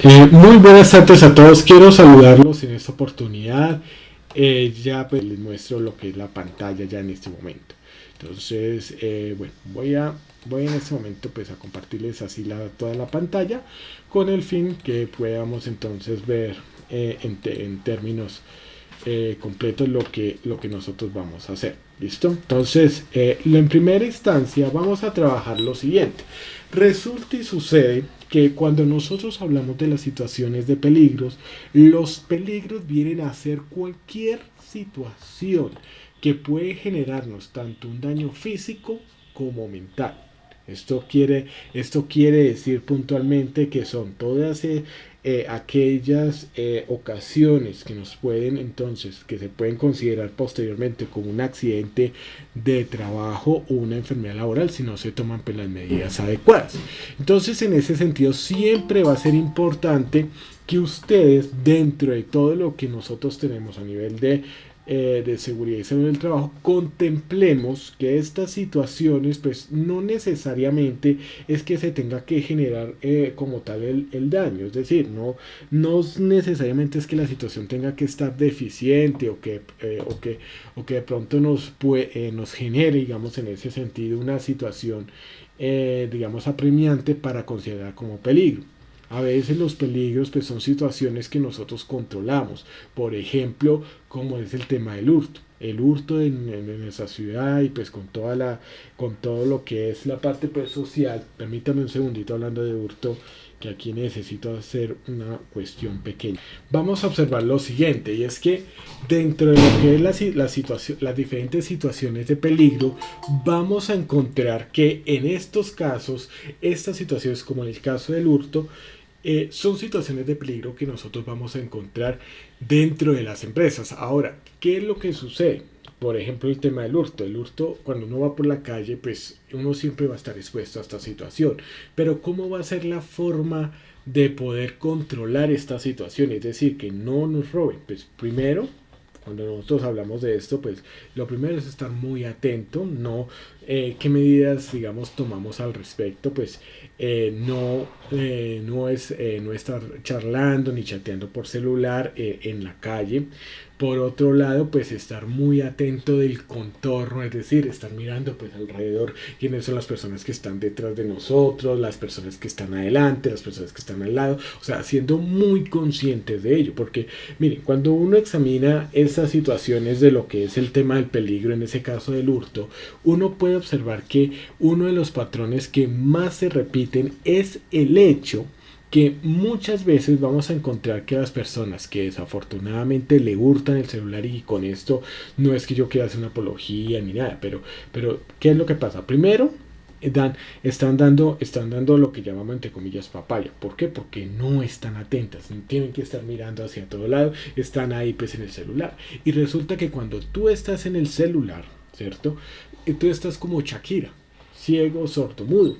Muy buenas tardes a todos. Quiero saludarlos en esta oportunidad. Ya pues, les muestro lo que es la pantalla ya en este momento. Entonces, bueno, voy en este momento pues a compartirles así toda la pantalla con el fin que podamos entonces ver en términos completos lo que nosotros vamos a hacer. ¿Listo? Entonces, en primera instancia vamos a trabajar lo siguiente. Resulta y sucede que cuando nosotros hablamos de las situaciones de peligros, los peligros vienen a ser cualquier situación que puede generarnos tanto un daño físico como mental. Esto quiere decir puntualmente que son todas aquellas ocasiones que nos pueden entonces, que se pueden considerar posteriormente como un accidente de trabajo o una enfermedad laboral si no se toman pues, las medidas adecuadas. Entonces, en ese sentido, siempre va a ser importante que ustedes, dentro de todo lo que nosotros tenemos a nivel de seguridad y salud del trabajo, contemplemos que estas situaciones pues no necesariamente es que se tenga que generar como tal el daño, es decir, no necesariamente es que la situación tenga que estar deficiente o que de pronto nos genere, digamos, en ese sentido una situación digamos apremiante para considerar como peligro. A veces los peligros pues, son situaciones que nosotros controlamos. Por ejemplo, como es el tema del hurto. El hurto en nuestra ciudad y pues con todo lo que es la parte pues, social. Permítame un segundito hablando de hurto, que aquí necesito hacer una cuestión pequeña. Vamos a observar lo siguiente, y es que dentro de lo que es las diferentes situaciones de peligro, vamos a encontrar que en estos casos, estas situaciones como en el caso del hurto, son situaciones de peligro que nosotros vamos a encontrar dentro de las empresas. Ahora, ¿qué es lo que sucede? Por ejemplo, el tema del hurto. El hurto, cuando uno va por la calle, pues uno siempre va a estar expuesto a esta situación. Pero ¿cómo va a ser la forma de poder controlar esta situación? Es decir, que no nos roben. Pues primero, cuando nosotros hablamos de esto, pues lo primero es estar muy atento, no qué medidas, digamos, tomamos al respecto, pues no estar charlando ni chateando por celular en la calle. Por otro lado, pues estar muy atento del contorno, es decir, estar mirando pues alrededor quiénes son las personas que están detrás de nosotros, las personas que están adelante, las personas que están al lado, o sea, siendo muy conscientes de ello, porque miren, cuando uno examina esas situaciones de lo que es el tema del peligro, en ese caso del hurto, uno puede observar que uno de los patrones que más se repiten es el hecho que muchas veces vamos a encontrar que las personas que desafortunadamente le hurtan el celular, y con esto no es que yo quiera hacer una apología ni nada, pero ¿qué es lo que pasa? Primero, están dando lo que llamamos entre comillas papaya. ¿Por qué? Porque no están atentas, tienen que estar mirando hacia todo lado, están ahí pues en el celular. Y resulta que cuando tú estás en el celular, ¿cierto? Tú estás como Shakira, ciego, sordo, mudo.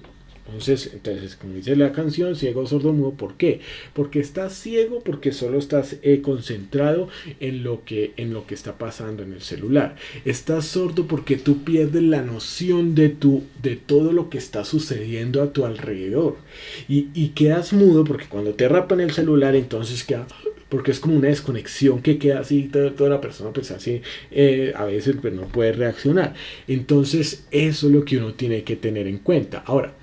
Entonces, como dice la canción, ciego, sordo, mudo, ¿por qué? Porque estás ciego, porque solo estás concentrado en lo que está pasando en el celular. Estás sordo porque tú pierdes la noción de todo lo que está sucediendo a tu alrededor. Y quedas mudo porque cuando te rapan el celular, entonces queda, porque es como una desconexión que queda así, toda la persona pues así, a veces pues no puede reaccionar. Entonces eso es lo que uno tiene que tener en cuenta. Ahora,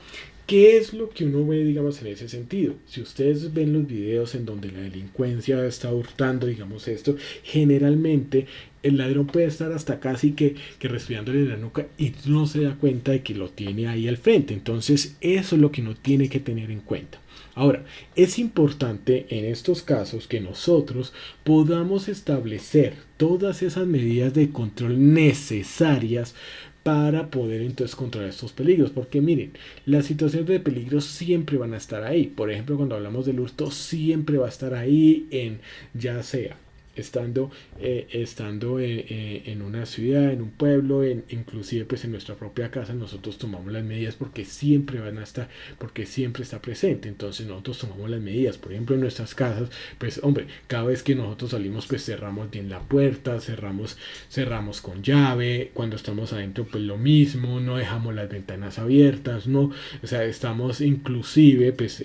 ¿qué es lo que uno ve, digamos, en ese sentido? Si ustedes ven los videos en donde la delincuencia está hurtando, digamos esto, generalmente el ladrón puede estar hasta casi que respirándole en la nuca y no se da cuenta de que lo tiene ahí al frente. Entonces, eso es lo que uno tiene que tener en cuenta. Ahora, es importante en estos casos que nosotros podamos establecer todas esas medidas de control necesarias para poder entonces controlar estos peligros, porque miren, las situaciones de peligro siempre van a estar ahí. Por ejemplo, cuando hablamos del hurto, siempre va a estar ahí, ya sea estando en una ciudad, en un pueblo, inclusive pues en nuestra propia casa, nosotros tomamos las medidas porque siempre van a estar, porque siempre está presente. Entonces nosotros tomamos las medidas. Por ejemplo, en nuestras casas, pues hombre, cada vez que nosotros salimos, pues cerramos bien la puerta, cerramos con llave. Cuando estamos adentro, pues lo mismo, no dejamos las ventanas abiertas, no, o sea, estamos inclusive, pues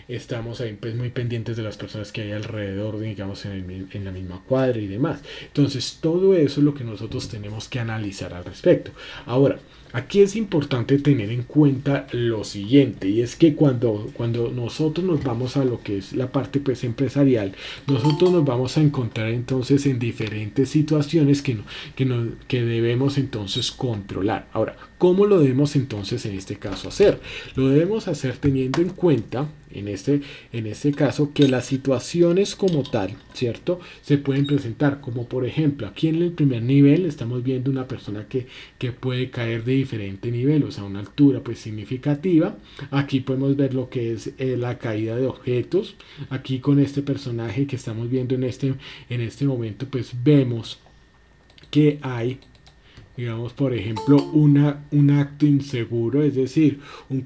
estamos ahí pues muy pendientes de las personas que hay alrededor, digamos, en la misma cuadra y demás. Entonces, todo eso es lo que nosotros tenemos que analizar al respecto. Ahora, aquí es importante tener en cuenta lo siguiente, y es que cuando nosotros nos vamos a lo que es la parte pues empresarial, nosotros nos vamos a encontrar entonces en diferentes situaciones que debemos entonces controlar. Ahora, ¿cómo lo debemos entonces en este caso hacer? Lo debemos hacer teniendo en cuenta en este caso que las situaciones como tal, ¿cierto? Se pueden presentar como por ejemplo aquí en el primer nivel estamos viendo una persona que puede caer de diferente nivel, o sea, una altura pues significativa. Aquí podemos ver lo que es la caída de objetos. Aquí con este personaje que estamos viendo en este momento pues vemos que hay, digamos, por ejemplo, un acto inseguro, es decir, un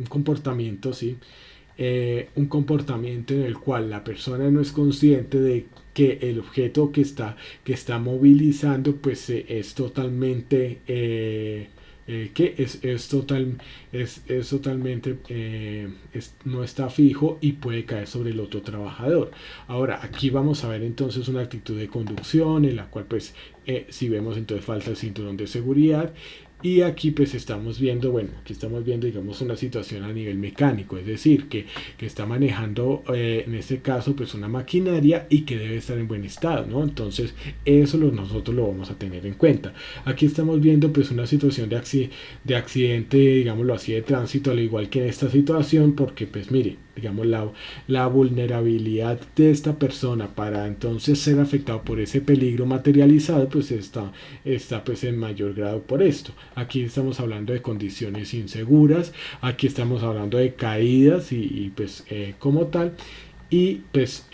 comportamiento, ¿sí? Un comportamiento en el cual la persona no es consciente de que el objeto que está movilizando pues es totalmente que es totalmente no está fijo y puede caer sobre el otro trabajador. Ahora aquí vamos a ver entonces una actitud de conducción en la cual pues si vemos entonces falta el cinturón de seguridad. Y aquí pues estamos viendo, digamos una situación a nivel mecánico, es decir, que está manejando en este caso pues una maquinaria y que debe estar en buen estado, ¿no? Entonces eso nosotros lo vamos a tener en cuenta. Aquí estamos viendo pues una situación de accidente, digámoslo así, de tránsito, al igual que en esta situación, porque pues mire, digamos la vulnerabilidad de esta persona para entonces ser afectado por ese peligro materializado pues está pues en mayor grado por esto. Aquí estamos hablando de condiciones inseguras, aquí estamos hablando de caídas y pues como tal, y pues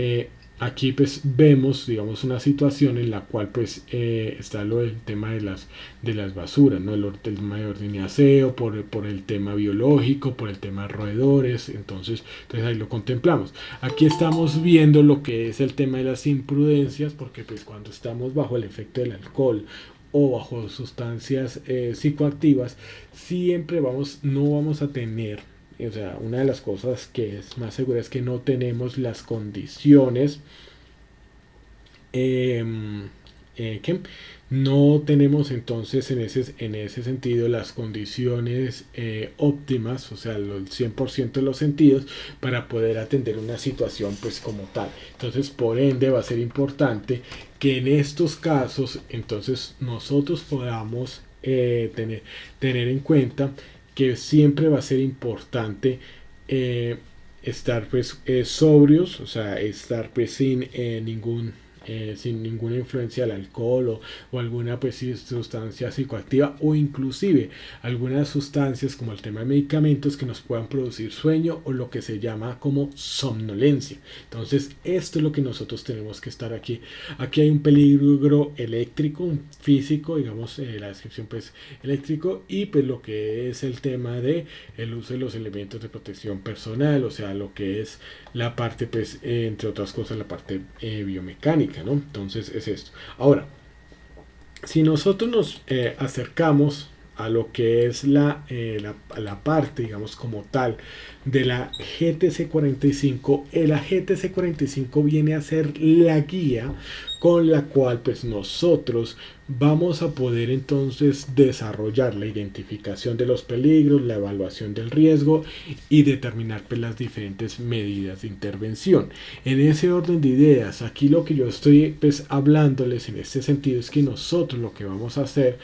aquí pues vemos, digamos, una situación en la cual pues está lo del tema de las basuras, ¿no? El tema de orden y aseo, por el tema biológico, por el tema de roedores. Entonces ahí lo contemplamos. Aquí estamos viendo lo que es el tema de las imprudencias, porque pues cuando estamos bajo el efecto del alcohol o bajo sustancias psicoactivas, siempre no vamos a tener, o sea, una de las cosas que es más segura es que no tenemos las condiciones que no tenemos entonces en ese sentido las condiciones óptimas, o sea, el 100% de los sentidos para poder atender una situación pues como tal. Entonces, por ende, va a ser importante que en estos casos entonces nosotros podamos tener en cuenta que siempre va a ser importante estar pues sobrios, o sea, estar pues sin ninguna influencia del alcohol o alguna pues, sustancia psicoactiva, o inclusive algunas sustancias como el tema de medicamentos que nos puedan producir sueño o lo que se llama como somnolencia. Entonces esto es lo que nosotros tenemos que estar aquí. Aquí hay un peligro eléctrico, un físico, digamos la descripción pues eléctrico, y pues lo que es el tema de el uso de los elementos de protección personal, o sea, lo que es la parte pues entre otras cosas la parte biomecánica, ¿no? Entonces es esto. Ahora, si nosotros nos acercamos a lo que es la parte, digamos, como tal de la GTC 45, la GTC 45 viene a ser la guía con la cual pues nosotros vamos a poder entonces desarrollar la identificación de los peligros, la evaluación del riesgo y determinar pues las diferentes medidas de intervención. En ese orden de ideas, aquí lo que yo estoy pues hablándoles en este sentido es que nosotros lo que vamos a hacer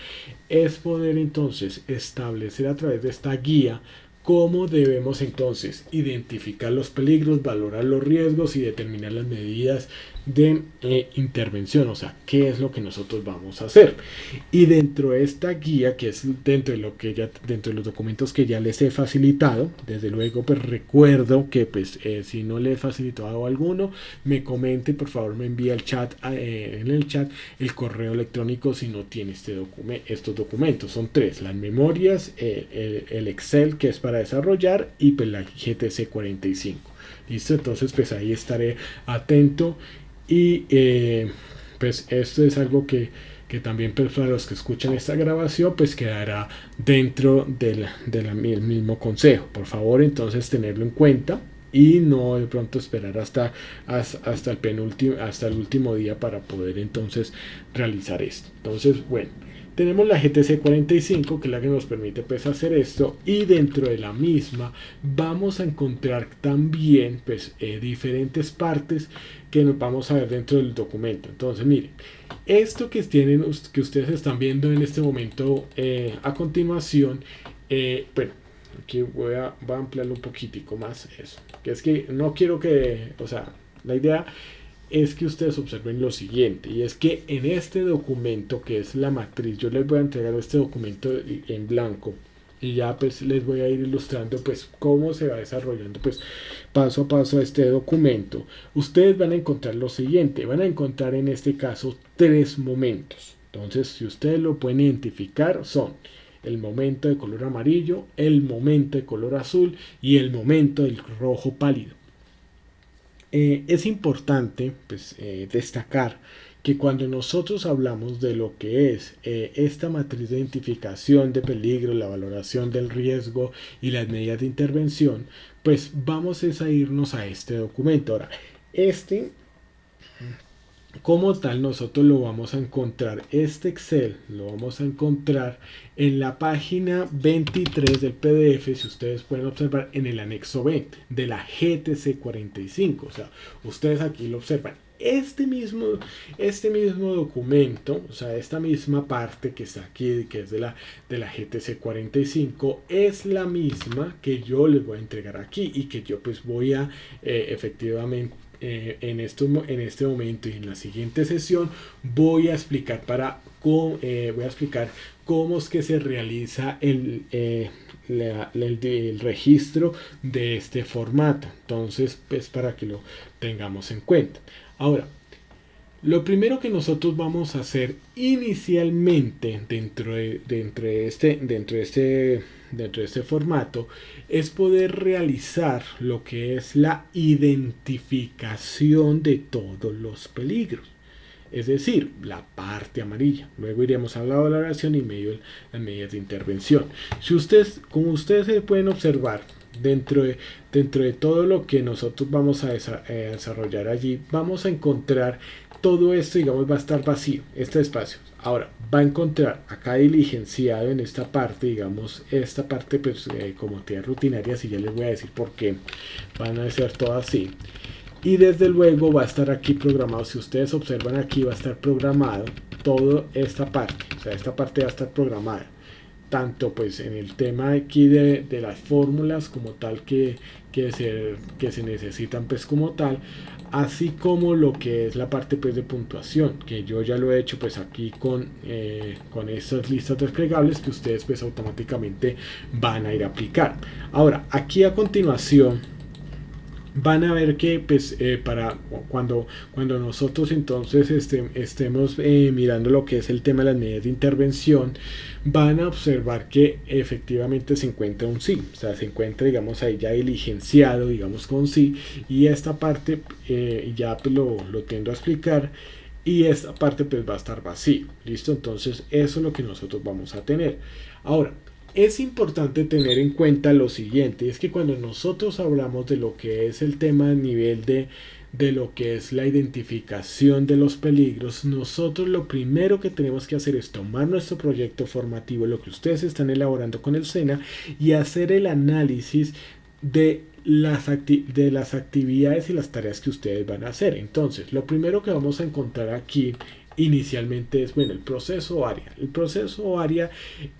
es poder entonces establecer a través de esta guía cómo debemos entonces identificar los peligros, valorar los riesgos y determinar las medidas de intervención, o sea, qué es lo que nosotros vamos a hacer. Y dentro de esta guía, que es dentro de los documentos que ya les he facilitado, desde luego pues recuerdo que pues si no le he facilitado alguno, me comente, por favor me envía en el chat el correo electrónico si no tiene estos documentos. Son tres: las memorias, el Excel, que es para desarrollar, y pues la GTC 45. Listo, entonces pues ahí estaré atento. Y pues esto es algo que también pues, para los que escuchan esta grabación pues quedará dentro del mismo consejo. Por favor, entonces tenerlo en cuenta y no de pronto esperar hasta el último día para poder entonces realizar esto. Entonces, bueno, tenemos la GTC 45, que es la que nos permite pues hacer esto, y dentro de la misma vamos a encontrar también pues diferentes partes que nos vamos a ver dentro del documento. Entonces miren, esto que ustedes están viendo en este momento a continuación, bueno, aquí voy a ampliarlo un poquitico más, eso, que es que no quiero que, o sea, la idea es que ustedes observen lo siguiente, y es que en este documento, que es la matriz, yo les voy a entregar este documento en blanco y ya pues les voy a ir ilustrando pues cómo se va desarrollando pues paso a paso este documento. Ustedes van a encontrar lo siguiente, van a encontrar en este caso tres momentos. Entonces, si ustedes lo pueden identificar, son el momento de color amarillo, el momento de color azul y el momento del rojo pálido. Es importante pues, destacar que cuando nosotros hablamos de lo que es esta matriz de identificación de peligro, la valoración del riesgo y las medidas de intervención, pues vamos a irnos a este documento. Ahora, como tal, nosotros lo vamos a encontrar, este Excel lo vamos a encontrar en la página 23 del PDF, si ustedes pueden observar, en el anexo B de la GTC 45. O sea, ustedes aquí lo observan. Este mismo documento, o sea, esta misma parte que está aquí, que es de la GTC 45, es la misma que yo les voy a entregar aquí y que yo pues voy a efectivamente en este momento y en la siguiente sesión voy a explicar cómo es que se realiza el registro de este formato. Entonces, pues para que lo tengamos en cuenta. Ahora, lo primero que nosotros vamos a hacer inicialmente dentro de este formato es poder realizar lo que es la identificación de todos los peligros, es decir, la parte amarilla. Luego iremos a la valoración y las medidas de intervención. Como ustedes se pueden observar, dentro de todo lo que nosotros vamos a desarrollar allí, vamos a encontrar todo esto, digamos, va a estar vacío, este espacio. Ahora, va a encontrar acá diligenciado en esta parte, digamos, esta parte pues como actividades rutinarias, y ya les voy a decir por qué van a ser todas así. Y desde luego va a estar aquí programado, si ustedes observan aquí va a estar programado toda esta parte, o sea, esta parte va a estar programada, tanto pues en el tema aquí de las fórmulas como tal que se necesitan pues como tal, así como lo que es la parte pues de puntuación, que yo ya lo he hecho pues aquí con estas listas desplegables que ustedes pues automáticamente van a ir a aplicar. Ahora, aquí a continuación van a ver que pues para cuando nosotros entonces estemos mirando lo que es el tema de las medidas de intervención, van a observar que efectivamente se encuentra un sí, o sea, se encuentra, digamos, ahí ya diligenciado, digamos, con sí, y esta parte ya pues lo tiendo a explicar, y esta parte pues va a estar vacío. Listo, entonces eso es lo que nosotros vamos a tener. Ahora, es importante tener en cuenta lo siguiente, es que cuando nosotros hablamos de lo que es el tema a nivel de lo que es la identificación de los peligros, nosotros lo primero que tenemos que hacer es tomar nuestro proyecto formativo, lo que ustedes están elaborando con el SENA, y hacer el análisis de las actividades y las tareas que ustedes van a hacer. Entonces, lo primero que vamos a encontrar aquí inicialmente es, bueno, el proceso área. El proceso área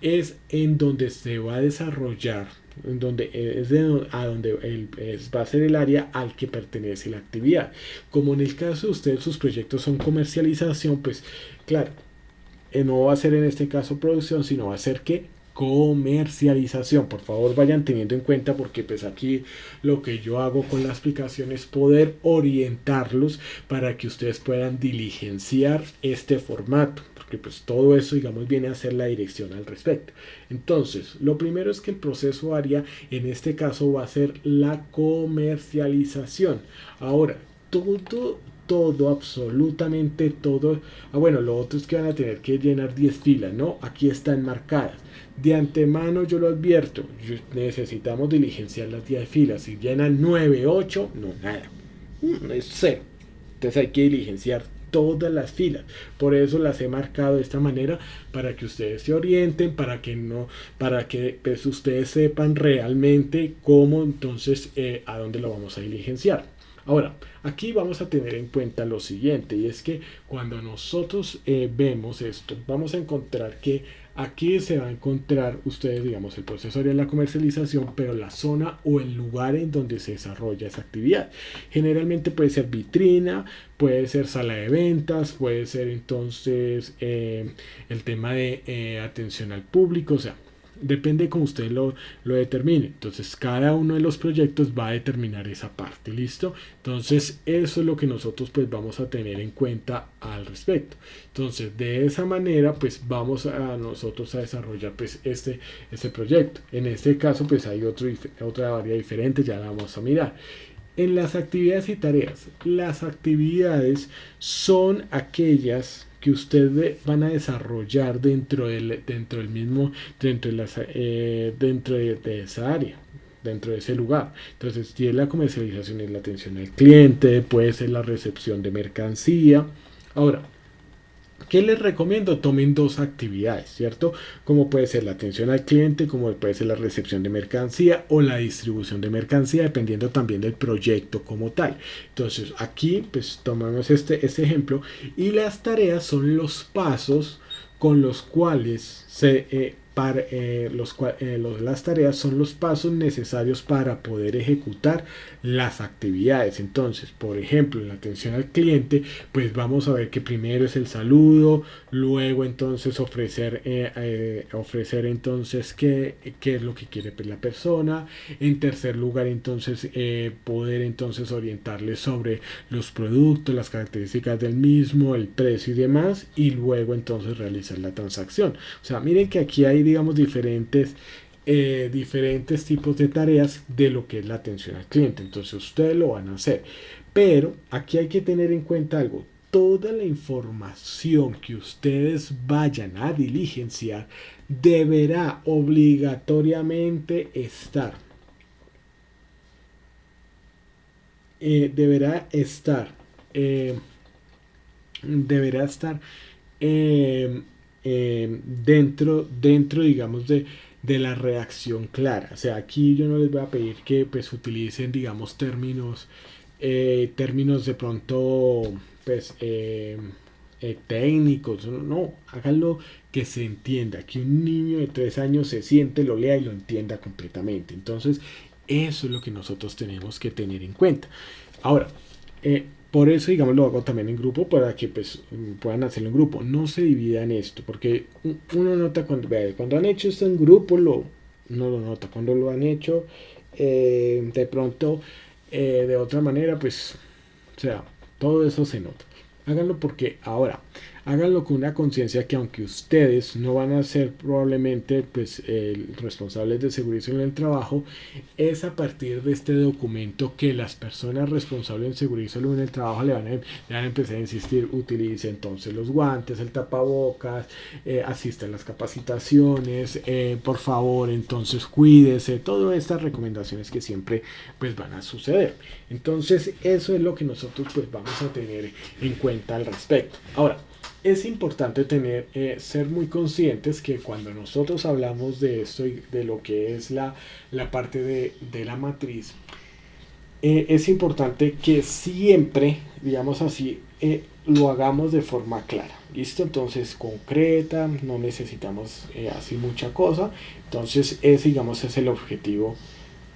es en donde se va a desarrollar en donde a donde va a ser el área al que pertenece la actividad. Como en el caso de ustedes, sus proyectos son comercialización, pues claro, no va a ser en este caso producción, sino va a ser que comercialización. Por favor, vayan teniendo en cuenta, porque pues aquí lo que yo hago con la explicación es poder orientarlos para que ustedes puedan diligenciar este formato, porque pues todo eso, digamos, viene a ser la dirección al respecto. Entonces, lo primero es que el proceso área en este caso va a ser la comercialización. Ahora, todo, absolutamente todo. Bueno, lo otro es que van a tener que llenar 10 filas, ¿no? Aquí están marcadas. De antemano yo lo advierto, necesitamos diligenciar las 10 filas. Si llenan 9, 8, no, nada. Es cero. Entonces hay que diligenciar todas las filas. Por eso las he marcado de esta manera, para que ustedes se orienten, para que pues, ustedes sepan realmente cómo, entonces a dónde lo vamos a diligenciar. Ahora, aquí vamos a tener en cuenta lo siguiente, y es que cuando nosotros vemos esto, vamos a encontrar que aquí se va a encontrar ustedes, digamos, el proceso de la comercialización, pero la zona o el lugar en donde se desarrolla esa actividad. Generalmente puede ser vitrina, puede ser sala de ventas, puede ser entonces el tema de atención al público, o sea, depende como usted lo determine. Entonces cada uno de los proyectos va a determinar esa parte, listo. Entonces eso es lo que nosotros pues vamos a tener en cuenta al respecto. Entonces de esa manera pues vamos a nosotros a desarrollar pues este proyecto. En este caso pues hay otra área diferente, ya la vamos a mirar. En las actividades y tareas, las actividades son aquellas que ustedes van a desarrollar dentro de esa área, dentro de ese lugar. Entonces, si es la comercialización, es la atención al cliente, puede ser la recepción de mercancía. Ahora, ¿qué les recomiendo? Tomen dos actividades, ¿cierto? Como puede ser la atención al cliente, como puede ser la recepción de mercancía o la distribución de mercancía, dependiendo también del proyecto como tal. Entonces, aquí pues tomamos este ejemplo, y las tareas son los pasos con los cuales las tareas son los pasos necesarios para poder ejecutar las actividades. Entonces, por ejemplo, en la atención al cliente, pues vamos a ver que primero es el saludo, luego entonces ofrecer entonces qué es lo que quiere la persona. En tercer lugar, entonces poder entonces orientarle sobre los productos, las características del mismo, el precio y demás, y luego entonces realizar la transacción. O sea, miren que aquí hay, digamos, diferentes tipos de tareas de lo que es la atención al cliente. Entonces ustedes lo van a hacer, pero aquí hay que tener en cuenta algo: toda la información que ustedes vayan a diligenciar deberá obligatoriamente estar deberá estar eh, dentro, digamos, de la redacción clara. O sea, aquí yo no les voy a pedir que pues utilicen, digamos, términos de pronto pues técnicos. No, háganlo que se entienda, que un niño de 3 años se siente, lo lea y lo entienda completamente. Entonces eso es lo que nosotros tenemos que tener en cuenta. Ahora, por eso, digamos, lo hago también en grupo, para que pues puedan hacerlo en grupo. No se dividan esto, porque uno nota cuando han hecho esto en grupo, uno lo nota. Cuando lo han hecho de pronto de otra manera, pues, o sea, todo eso se nota. Háganlo, porque ahora, háganlo con una conciencia que aunque ustedes no van a ser probablemente pues responsables de seguridad en el trabajo, es a partir de este documento que las personas responsables de seguridad y salud en el trabajo le van a empezar a insistir: utilice entonces los guantes, el tapabocas, asista a las capacitaciones, por favor entonces cuídese, todas estas recomendaciones que siempre pues van a suceder. Entonces eso es lo que nosotros pues vamos a tener en cuenta al respecto. Ahora, es importante ser muy conscientes que cuando nosotros hablamos de esto y de lo que es la parte de la matriz, es importante que siempre, digamos así, lo hagamos de forma clara. ¿Listo? Entonces, concreta, no necesitamos así mucha cosa. Entonces, ese, digamos, es el objetivo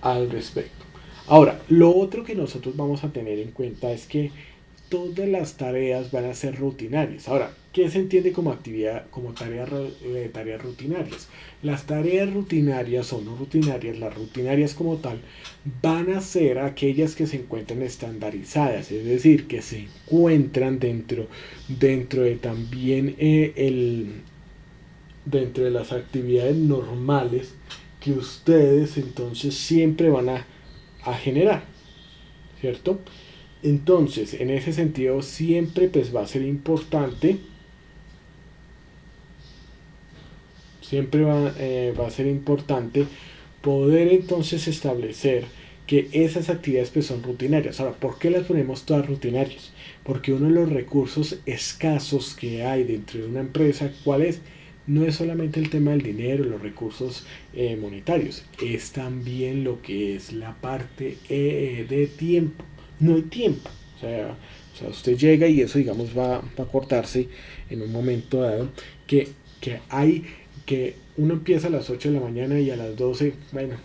al respecto. Ahora, lo otro que nosotros vamos a tener en cuenta es que todas las tareas van a ser rutinarias. Ahora, ¿qué se entiende como actividad, como tareas rutinarias? Las tareas rutinarias o no rutinarias, las rutinarias como tal, van a ser aquellas que se encuentran estandarizadas, es decir, que se encuentran dentro de también dentro de las actividades normales que ustedes entonces siempre van a generar, ¿cierto? Entonces, en ese sentido, siempre pues va a ser importante, siempre va a ser importante poder entonces establecer que esas actividades pues son rutinarias. Ahora, ¿por qué las ponemos todas rutinarias? Porque uno de los recursos escasos que hay dentro de una empresa, ¿cuál es? No es solamente el tema del dinero, los recursos monetarios, es también lo que es la parte de tiempo. No hay tiempo. O sea, usted llega y eso, digamos, va a cortarse en un momento dado, que, que uno empieza a las 8 de la mañana y a las 12 bueno,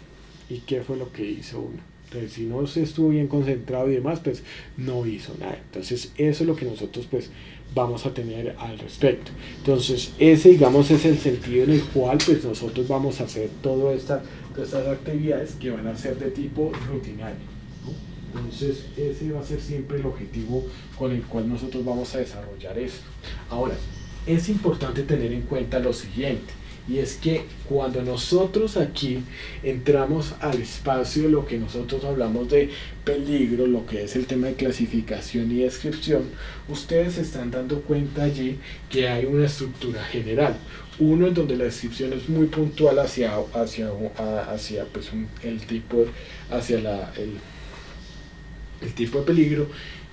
¿y qué fue lo que hizo uno? Entonces, si no se estuvo bien concentrado y demás, pues no hizo nada. Entonces, eso es lo que nosotros, pues, vamos a tener al respecto. Entonces, ese, digamos, es el sentido en el cual, pues, nosotros vamos a hacer todas estas actividades que van a ser de tipo rutinario, ¿no? Entonces, ese va a ser siempre el objetivo con el cual nosotros vamos a desarrollar esto. Ahora, es importante tener en cuenta lo siguiente, y es que cuando nosotros aquí entramos al espacio de lo que nosotros hablamos de peligro, lo que es el tema de clasificación y descripción, ustedes se están dando cuenta allí que hay una estructura general. Uno en donde la descripción es muy puntual hacia pues el tipo, hacia el tipo de peligro,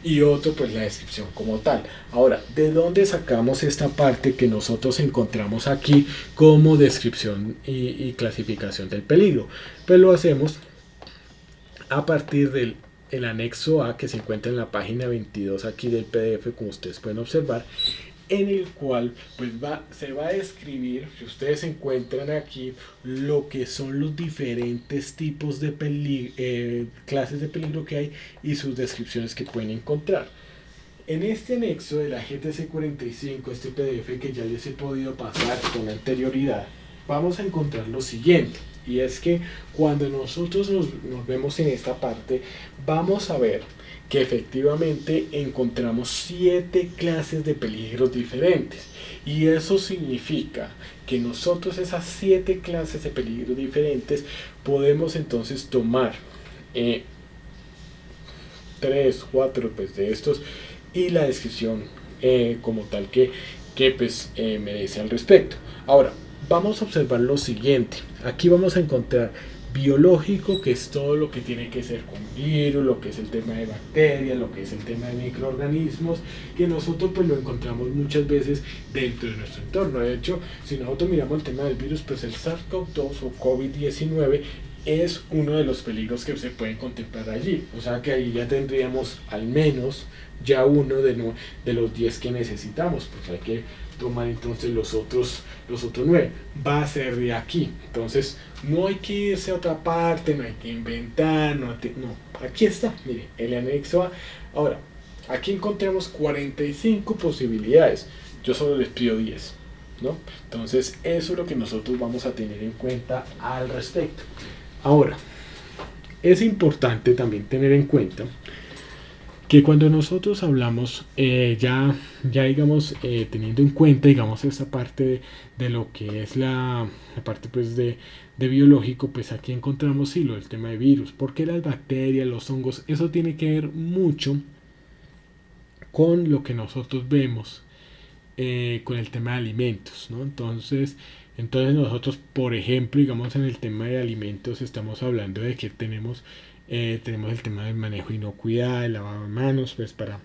y otro pues la descripción como tal. Ahora, ¿de dónde sacamos esta parte que nosotros encontramos aquí como descripción y clasificación del peligro? Pues lo hacemos a partir del el anexo A que se encuentra en la página 22 aquí del PDF, como ustedes pueden observar, en el cual pues se va a describir, si ustedes encuentran aquí, lo que son los diferentes tipos de clases de peligro que hay y sus descripciones que pueden encontrar. En este anexo de la GTC 45, este PDF que ya les he podido pasar con anterioridad, vamos a encontrar lo siguiente. Y es que cuando nosotros nos vemos en esta parte, vamos a ver que efectivamente encontramos 7 clases de peligros diferentes. Y eso significa que nosotros esas 7 clases de peligros diferentes podemos entonces tomar 3, 4 pues, de estos y la descripción como tal que pues, merece al respecto. Ahora, vamos a observar lo siguiente. Aquí vamos a encontrar biológico, que es todo lo que tiene que ser con virus, lo que es el tema de bacterias, lo que es el tema de microorganismos, que nosotros pues lo encontramos muchas veces dentro de nuestro entorno. De hecho, si nosotros miramos el tema del virus, pues el SARS-CoV-2 o COVID-19 es uno de los peligros que se pueden contemplar allí. O sea que ahí ya tendríamos al menos ya uno de los 10 que necesitamos. Pues hay que tomar entonces los otros 9. Va a ser de aquí. Entonces no hay que irse a otra parte, no hay que inventar, no, aquí está, mire, el anexo A. Ahora, aquí encontramos 45 posibilidades. Yo solo les pido 10. ¿No? Entonces eso es lo que nosotros vamos a tener en cuenta al respecto. Ahora, es importante también tener en cuenta que cuando nosotros hablamos, ya digamos, teniendo en cuenta, digamos, esta parte de lo que es la parte pues de biológico, pues aquí encontramos sí el tema de virus, porque las bacterias, los hongos, eso tiene que ver mucho con lo que nosotros vemos con el tema de alimentos, ¿no? Entonces nosotros, por ejemplo, digamos en el tema de alimentos, estamos hablando de que tenemos el tema del manejo de inocuidad, el lavado de manos, pues para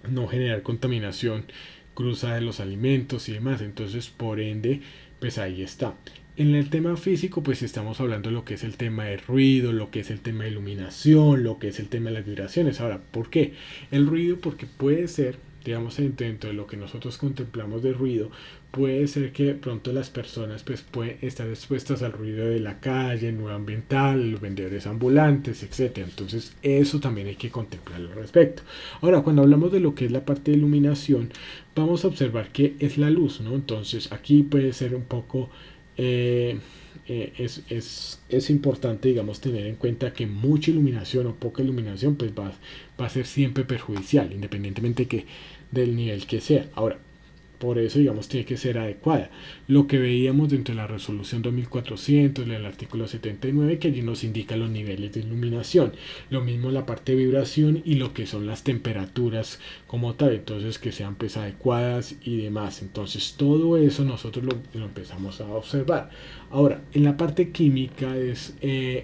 no generar contaminación cruzada de los alimentos y demás. Entonces, por ende, pues ahí está. En el tema físico, pues estamos hablando de lo que es el tema de ruido, lo que es el tema de iluminación, lo que es el tema de las vibraciones. Ahora, ¿por qué? El ruido, porque puede ser, digamos, dentro de lo que nosotros contemplamos de ruido, puede ser que de pronto las personas pues pueden estar expuestas al ruido de la calle, el nuevo ambiental, los vendedores ambulantes, etcétera. Entonces, eso también hay que contemplarlo al respecto. Ahora, cuando hablamos de lo que es la parte de iluminación, vamos a observar que es la luz, ¿no? Entonces, aquí puede ser un poco eh, es importante, digamos, tener en cuenta que mucha iluminación o poca iluminación pues va a ser siempre perjudicial, independientemente que, del nivel que sea. Ahora, por eso, digamos, tiene que ser adecuada. Lo que veíamos dentro de la resolución 2400, del artículo 79, que allí nos indica los niveles de iluminación. Lo mismo la parte de vibración y lo que son las temperaturas como tal. Entonces, que sean pues adecuadas y demás. Entonces, todo eso nosotros lo empezamos a observar. Ahora, en la parte química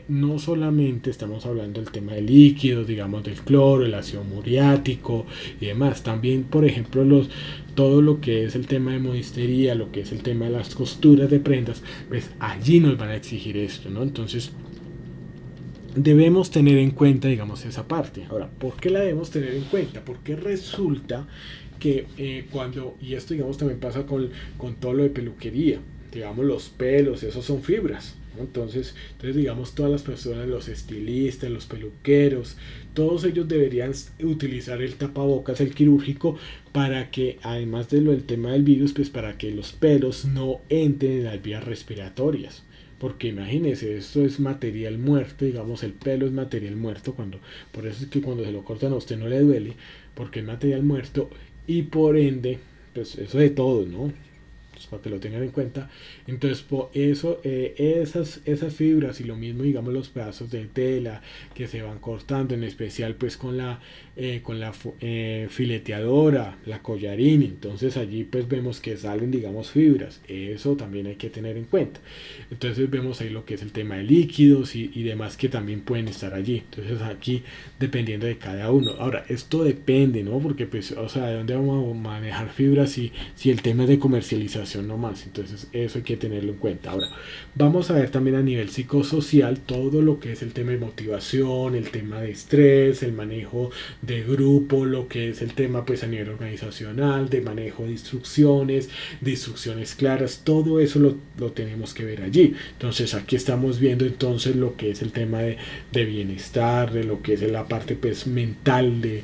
no solamente estamos hablando del tema de líquidos, digamos del cloro, el ácido muriático y demás. También, por ejemplo, todo lo que es el tema de modistería, lo que es el tema de las costuras de prendas, pues allí nos van a exigir esto, ¿no? Entonces debemos tener en cuenta, digamos, esa parte. Ahora, ¿por qué la debemos tener en cuenta? Porque resulta que y esto, digamos, también pasa con todo lo de peluquería, digamos, los pelos, esos son fibras, ¿no? Entonces, digamos, todas las personas, los estilistas, los peluqueros, todos ellos deberían utilizar el tapabocas, el quirúrgico, para que, además de lo del tema del virus, pues para que los pelos no entren en las vías respiratorias. Porque imagínense, esto es material muerto, digamos, el pelo es material muerto, por eso es que cuando se lo cortan a usted no le duele, porque es material muerto y por ende, pues eso de todo, ¿no? Pues para que lo tengan en cuenta. Entonces, por eso, esas fibras y lo mismo, digamos, los pedazos de tela que se van cortando, en especial pues con la fileteadora, la collarín, entonces allí pues vemos que salen, digamos, fibras. Eso también hay que tener en cuenta. Entonces vemos ahí lo que es el tema de líquidos y demás que también pueden estar allí. Entonces aquí dependiendo de cada uno. Ahora, esto depende, ¿no? Porque pues, o sea, ¿de dónde vamos a manejar fibras si el tema es de comercialización no más? Entonces eso hay que tenerlo en cuenta. Ahora, vamos a ver también a nivel psicosocial todo lo que es el tema de motivación, el tema de estrés, el manejo de grupo, lo que es el tema pues a nivel organizacional, de manejo de instrucciones claras, todo eso lo tenemos que ver allí. Entonces aquí estamos viendo entonces lo que es el tema de bienestar, de lo que es la parte pues mental de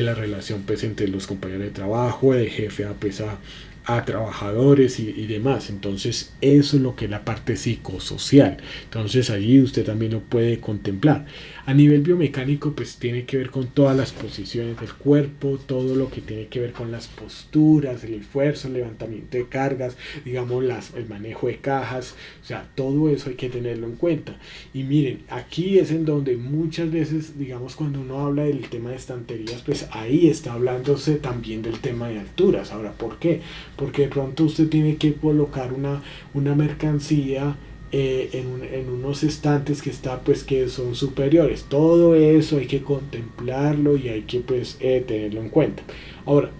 la relación pues entre los compañeros de trabajo, de jefe a trabajadores y demás. Entonces eso es lo que es la parte psicosocial. Entonces allí usted también lo puede contemplar. A nivel biomecánico pues tiene que ver con todas las posiciones del cuerpo, todo lo que tiene que ver con las posturas, el esfuerzo, el levantamiento de cargas, digamos el manejo de cajas, o sea, todo eso hay que tenerlo en cuenta. Y miren, aquí es en donde muchas veces, digamos, cuando uno habla del tema de estanterías, pues ahí está hablándose también del tema de alturas. Ahora, ¿por qué? Porque de pronto usted tiene que colocar una mercancía en unos estantes que está pues que son superiores. Todo eso hay que contemplarlo y hay que pues tenerlo en cuenta. Ahora,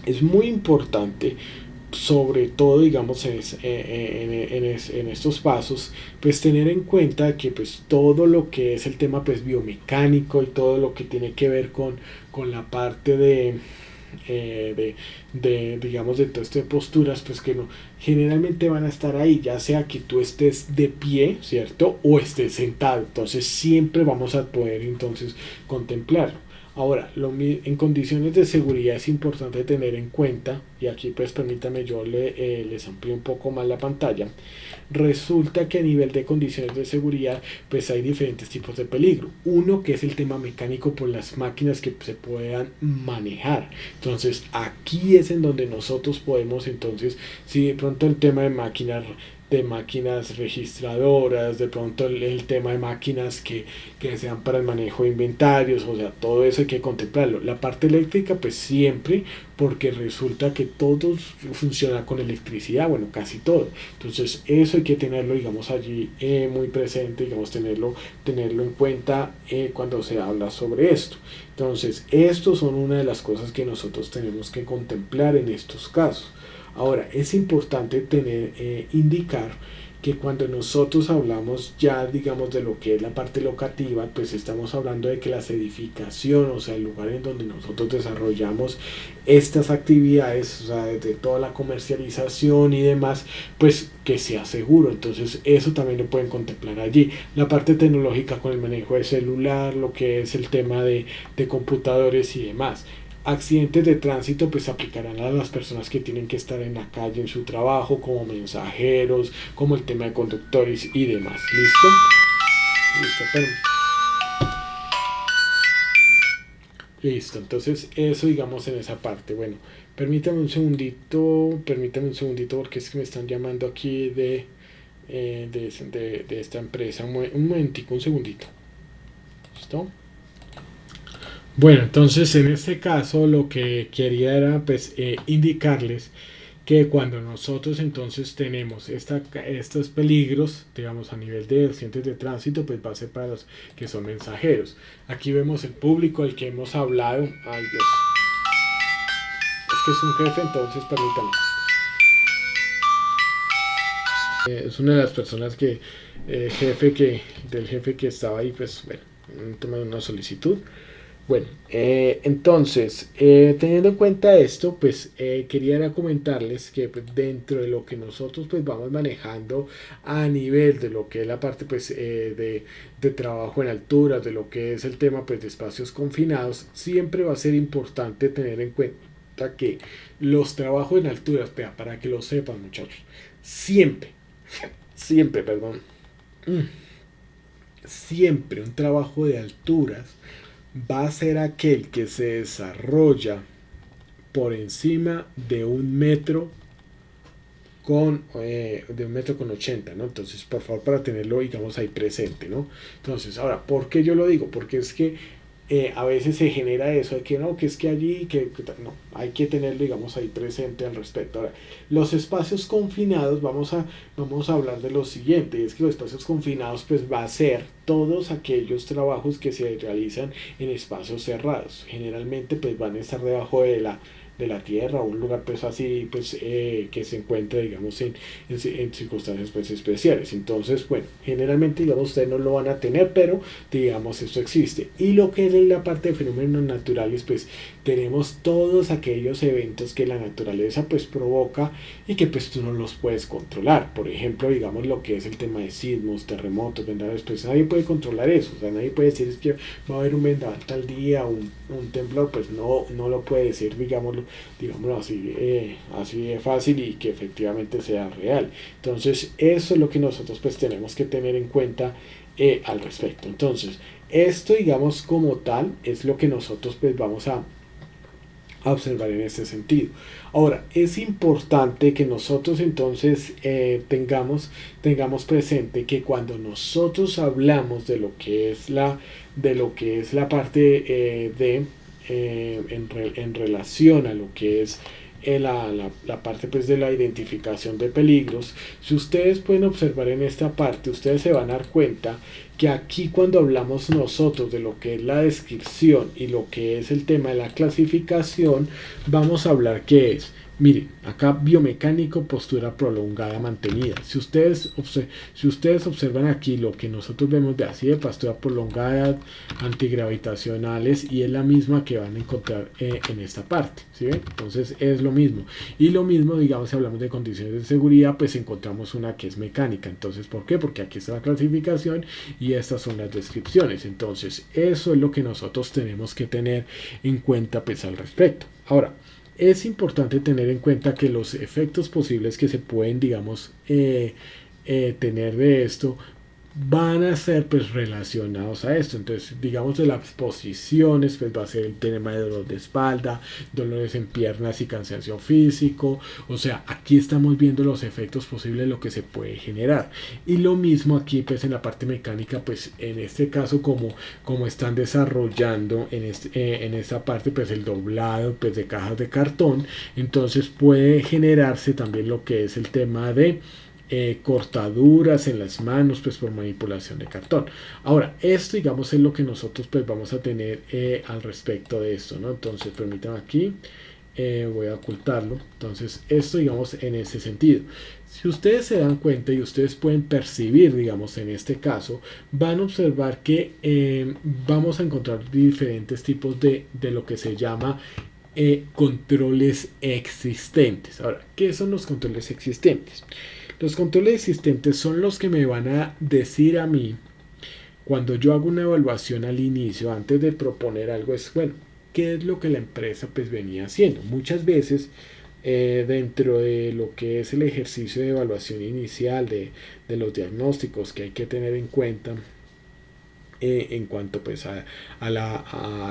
es muy importante, sobre todo digamos en estos pasos, pues tener en cuenta que pues todo lo que es el tema pues biomecánico y todo lo que tiene que ver con la parte digamos de todo este posturas pues que no generalmente van a estar ahí, ya sea que tú estés de pie, cierto, o estés sentado. Entonces siempre vamos a poder entonces contemplarlo. Ahora, en condiciones de seguridad es importante tener en cuenta, y aquí pues permítame yo les amplío un poco más la pantalla. Resulta que a nivel de condiciones de seguridad pues hay diferentes tipos de peligro. Uno que es el tema mecánico por las máquinas que se puedan manejar. Entonces aquí es en donde nosotros podemos entonces, si de pronto el tema de máquinas registradoras, de pronto el tema de máquinas que sean para el manejo de inventarios, o sea, todo eso hay que contemplarlo. La parte eléctrica, pues siempre, porque resulta que todo funciona con electricidad, bueno, casi todo. Entonces, eso hay que tenerlo, digamos, allí muy presente, digamos, tenerlo en cuenta cuando se habla sobre esto. Entonces, estos son una de las cosas que nosotros tenemos que contemplar en estos casos. Ahora, es importante indicar que cuando nosotros hablamos ya, digamos, de lo que es la parte locativa, pues estamos hablando de que las edificaciones, o sea, el lugar en donde nosotros desarrollamos estas actividades, o sea, desde toda la comercialización y demás, pues que sea seguro. Entonces, eso también lo pueden contemplar allí. La parte tecnológica con el manejo de celular, lo que es el tema de computadores y demás. Accidentes de tránsito pues aplicarán a las personas que tienen que estar en la calle en su trabajo, como mensajeros, como el tema de conductores y demás. ¿Listo? Listo, pero... Listo, entonces eso digamos en esa parte. Bueno, permítame un segundito porque es que me están llamando aquí de esta empresa. Un momentico, un segundito. ¿Listo? Bueno, entonces en este caso lo que quería era pues indicarles que cuando nosotros entonces tenemos estos peligros, digamos a nivel de accidentes de tránsito, pues va a ser para los que son mensajeros. Aquí vemos el público al que hemos hablado. Ay Dios, es que es un jefe, entonces permítanme. Es una de las personas del jefe que estaba ahí, pues bueno, tomando una solicitud. Bueno, entonces, teniendo en cuenta esto, pues quería comentarles que pues, dentro de lo que nosotros pues vamos manejando a nivel de lo que es la parte pues de trabajo en alturas, de lo que es el tema pues de espacios confinados, siempre va a ser importante tener en cuenta que los trabajos en alturas, para que lo sepan muchachos, siempre, perdón, siempre un trabajo de alturas va a ser aquel que se desarrolla por encima de un metro de 1,80 m, ¿no? Entonces, por favor, para tenerlo, digamos, ahí presente, ¿no? Entonces, ahora, ¿por qué yo lo digo? Porque es que a veces se genera eso de que no, que es que allí, no, hay que tenerlo, digamos, ahí presente al respecto. Ahora, los espacios confinados, vamos a hablar de lo siguiente, y es que los espacios confinados, pues va a ser todos aquellos trabajos que se realizan en espacios cerrados. Generalmente, pues van a estar debajo de la tierra o un lugar pues así pues que se encuentra digamos en circunstancias pues especiales. Entonces bueno, generalmente digamos ustedes no lo van a tener, pero digamos esto existe. Y lo que es la parte de fenómenos naturales, pues tenemos todos aquellos eventos que la naturaleza pues provoca y que pues tú no los puedes controlar. Por ejemplo, digamos lo que es el tema de sismos, terremotos, vendavales, pues nadie puede controlar eso. O sea, nadie puede decir es que va a haber un vendaval tal día, un temblor, pues no lo puede decir, digámoslo así de fácil y que efectivamente sea real. Entonces eso es lo que nosotros pues tenemos que tener en cuenta al respecto. Entonces esto digamos como tal es lo que nosotros pues vamos a observar en este sentido. Ahora, es importante que nosotros entonces tengamos presente que cuando nosotros hablamos de lo que es la parte en relación a lo que es la parte pues de la identificación de peligros, si ustedes pueden observar en esta parte, ustedes se van a dar cuenta que aquí cuando hablamos nosotros de lo que es la descripción y lo que es el tema de la clasificación, vamos a hablar qué es. Miren, acá biomecánico, postura prolongada mantenida. Si ustedes observan aquí lo que nosotros vemos de así de postura prolongada, antigravitacionales, y es la misma que van a encontrar en esta parte, ¿sí ven? Entonces es lo mismo. Y lo mismo, digamos, si hablamos de condiciones de seguridad, pues encontramos una que es mecánica. Entonces, ¿por qué? Porque aquí está la clasificación y estas son las descripciones. Entonces, eso es lo que nosotros tenemos que tener en cuenta pues al respecto. Ahora, es importante tener en cuenta que los efectos posibles que se pueden, digamos, tener de esto van a ser pues relacionados a esto. Entonces digamos de las posiciones pues va a ser el tema de dolor de espalda, dolores en piernas y cansancio físico. O sea, aquí estamos viendo los efectos posibles, lo que se puede generar. Y lo mismo aquí pues en la parte mecánica, pues en este caso como están desarrollando en esta parte pues el doblado pues de cajas de cartón, entonces puede generarse también lo que es el tema de cortaduras en las manos pues por manipulación de cartón. Ahora, esto digamos es lo que nosotros pues vamos a tener al respecto de esto, ¿no? Entonces permítanme aquí voy a ocultarlo. Entonces esto, digamos, en ese sentido. Si ustedes se dan cuenta y ustedes pueden percibir, digamos, en este caso, van a observar que vamos a encontrar diferentes tipos de lo que se llama controles existentes. Ahora, ¿qué son los controles existentes? Los controles existentes son los que me van a decir a mí, cuando yo hago una evaluación al inicio, antes de proponer algo, es, bueno, ¿qué es lo que la empresa pues venía haciendo? Muchas veces dentro de lo que es el ejercicio de evaluación inicial de los diagnósticos que hay que tener en cuenta, en cuanto pues a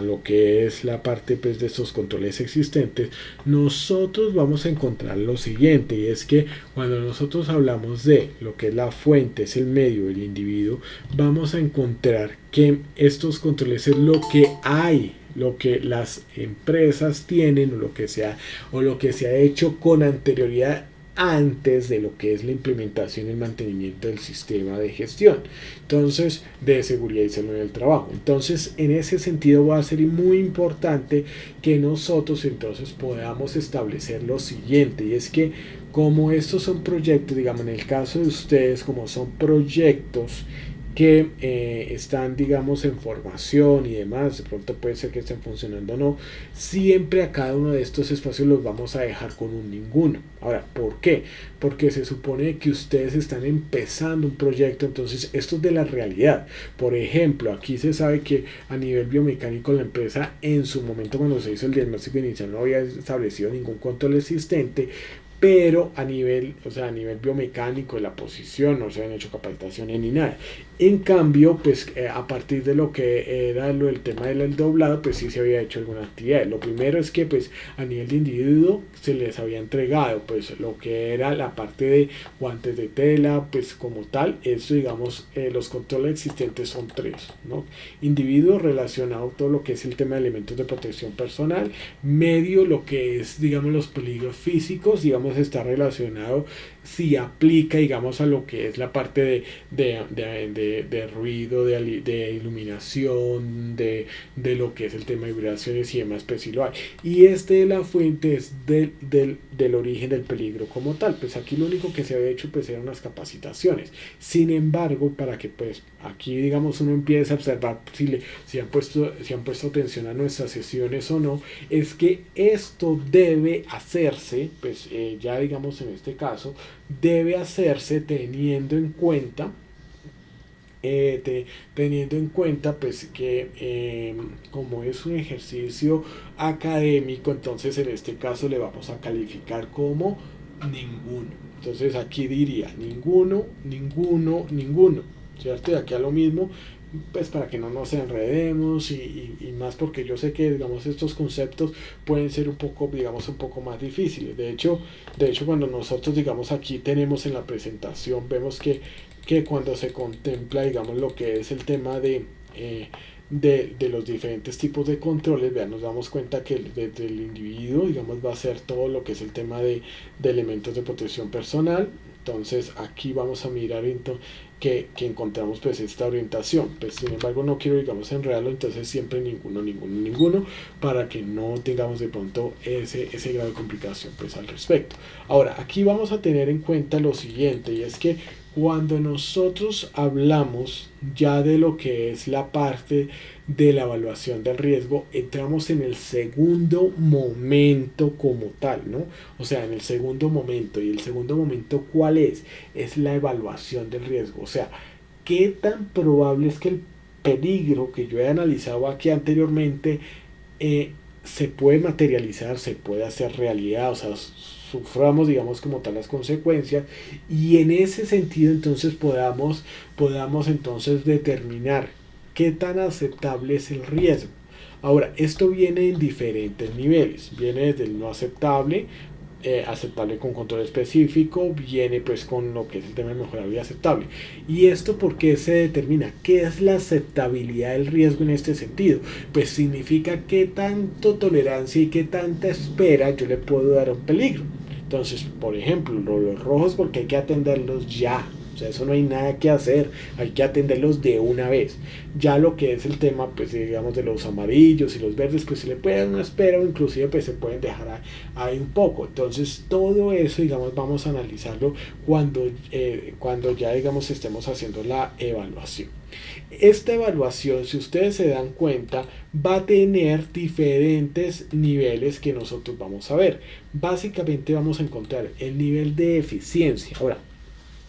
lo que es la parte pues de estos controles existentes, nosotros vamos a encontrar lo siguiente, y es que cuando nosotros hablamos de lo que es la fuente, es el medio, el individuo, vamos a encontrar que estos controles es lo que hay, lo que las empresas tienen, o lo que se ha hecho con anterioridad antes de lo que es la implementación y el mantenimiento del sistema de gestión, entonces, de seguridad y salud en el trabajo. Entonces, en ese sentido va a ser muy importante que nosotros entonces podamos establecer lo siguiente, y es que como estos son proyectos, digamos, en el caso de ustedes, como son proyectos que están, digamos, en formación y demás, de pronto puede ser que estén funcionando o no, siempre a cada uno de estos espacios los vamos a dejar con un ninguno. Ahora, ¿por qué? Porque se supone que ustedes están empezando un proyecto, entonces esto es de la realidad. Por ejemplo, aquí se sabe que a nivel biomecánico la empresa en su momento, cuando se hizo el diagnóstico inicial, no había establecido ningún control existente, pero a nivel biomecánico de la posición no se han hecho capacitaciones ni nada. En cambio, pues a partir de lo que era el tema del doblado, pues sí se había hecho alguna actividad. Lo primero es que pues a nivel de individuo se les había entregado pues lo que era la parte de guantes de tela, pues como tal, eso digamos, los controles existentes son tres, ¿no? Individuo relacionado todo lo que es el tema de elementos de protección personal, medio lo que es, digamos, los peligros físicos, digamos, está relacionado si aplica, digamos, a lo que es la parte de ruido, de iluminación, de lo que es el tema de vibraciones y demás, pues sí lo hay. Y de la fuente es del origen del peligro como tal. Pues aquí lo único que se había hecho pues eran unas capacitaciones. Sin embargo, para que pues aquí, digamos, uno empiece a observar si han puesto atención a nuestras sesiones o no, es que esto debe hacerse, pues ya digamos en este caso, debe hacerse teniendo en cuenta pues que como es un ejercicio académico, entonces en este caso le vamos a calificar como ninguno. Entonces aquí diría ninguno, ¿cierto? Y aquí a lo mismo, pues para que no nos enredemos y más porque yo sé que, digamos, estos conceptos pueden ser un poco más difíciles. De hecho cuando nosotros, digamos, aquí tenemos en la presentación, vemos que cuando se contempla, digamos, lo que es el tema de los diferentes tipos de controles, vean, nos damos cuenta que desde el individuo, digamos, va a ser todo lo que es el tema de elementos de protección personal. Entonces aquí vamos a mirar que encontramos pues esta orientación, pues sin embargo no quiero, digamos, enredarlo, entonces siempre ninguno, para que no tengamos de pronto ese grado de complicación pues al respecto. Ahora aquí vamos a tener en cuenta lo siguiente, y es que cuando nosotros hablamos ya de lo que es la parte de la evaluación del riesgo, entramos en el segundo momento como tal, ¿no? O sea, en el segundo momento. ¿Y el segundo momento cuál es? Es la evaluación del riesgo. O sea, ¿qué tan probable es que el peligro que yo he analizado aquí anteriormente se puede materializar, se puede hacer realidad? O sea, suframos, digamos, como tal las consecuencias, y en ese sentido entonces podamos entonces determinar qué tan aceptable es el riesgo. Ahora, esto viene en diferentes niveles, viene desde el no aceptable, aceptable con control específico, viene pues con lo que es el tema de mejorable y aceptable. ¿Y esto por qué se determina? ¿Qué es la aceptabilidad del riesgo en este sentido? Pues significa qué tanto tolerancia y qué tanta espera yo le puedo dar a un peligro. Entonces, por ejemplo, los rojos porque hay que atenderlos ya, sea, eso no hay nada que hacer, hay que atenderlos de una vez. Ya lo que es el tema, pues digamos, de los amarillos y los verdes, pues se le puede dar una espera o inclusive pues se pueden dejar ahí un poco. Entonces todo eso, digamos, vamos a analizarlo cuando ya, digamos, estemos haciendo la evaluación. Esta evaluación, si ustedes se dan cuenta, va a tener diferentes niveles que nosotros vamos a ver. Básicamente vamos a encontrar el nivel de eficiencia. Ahora,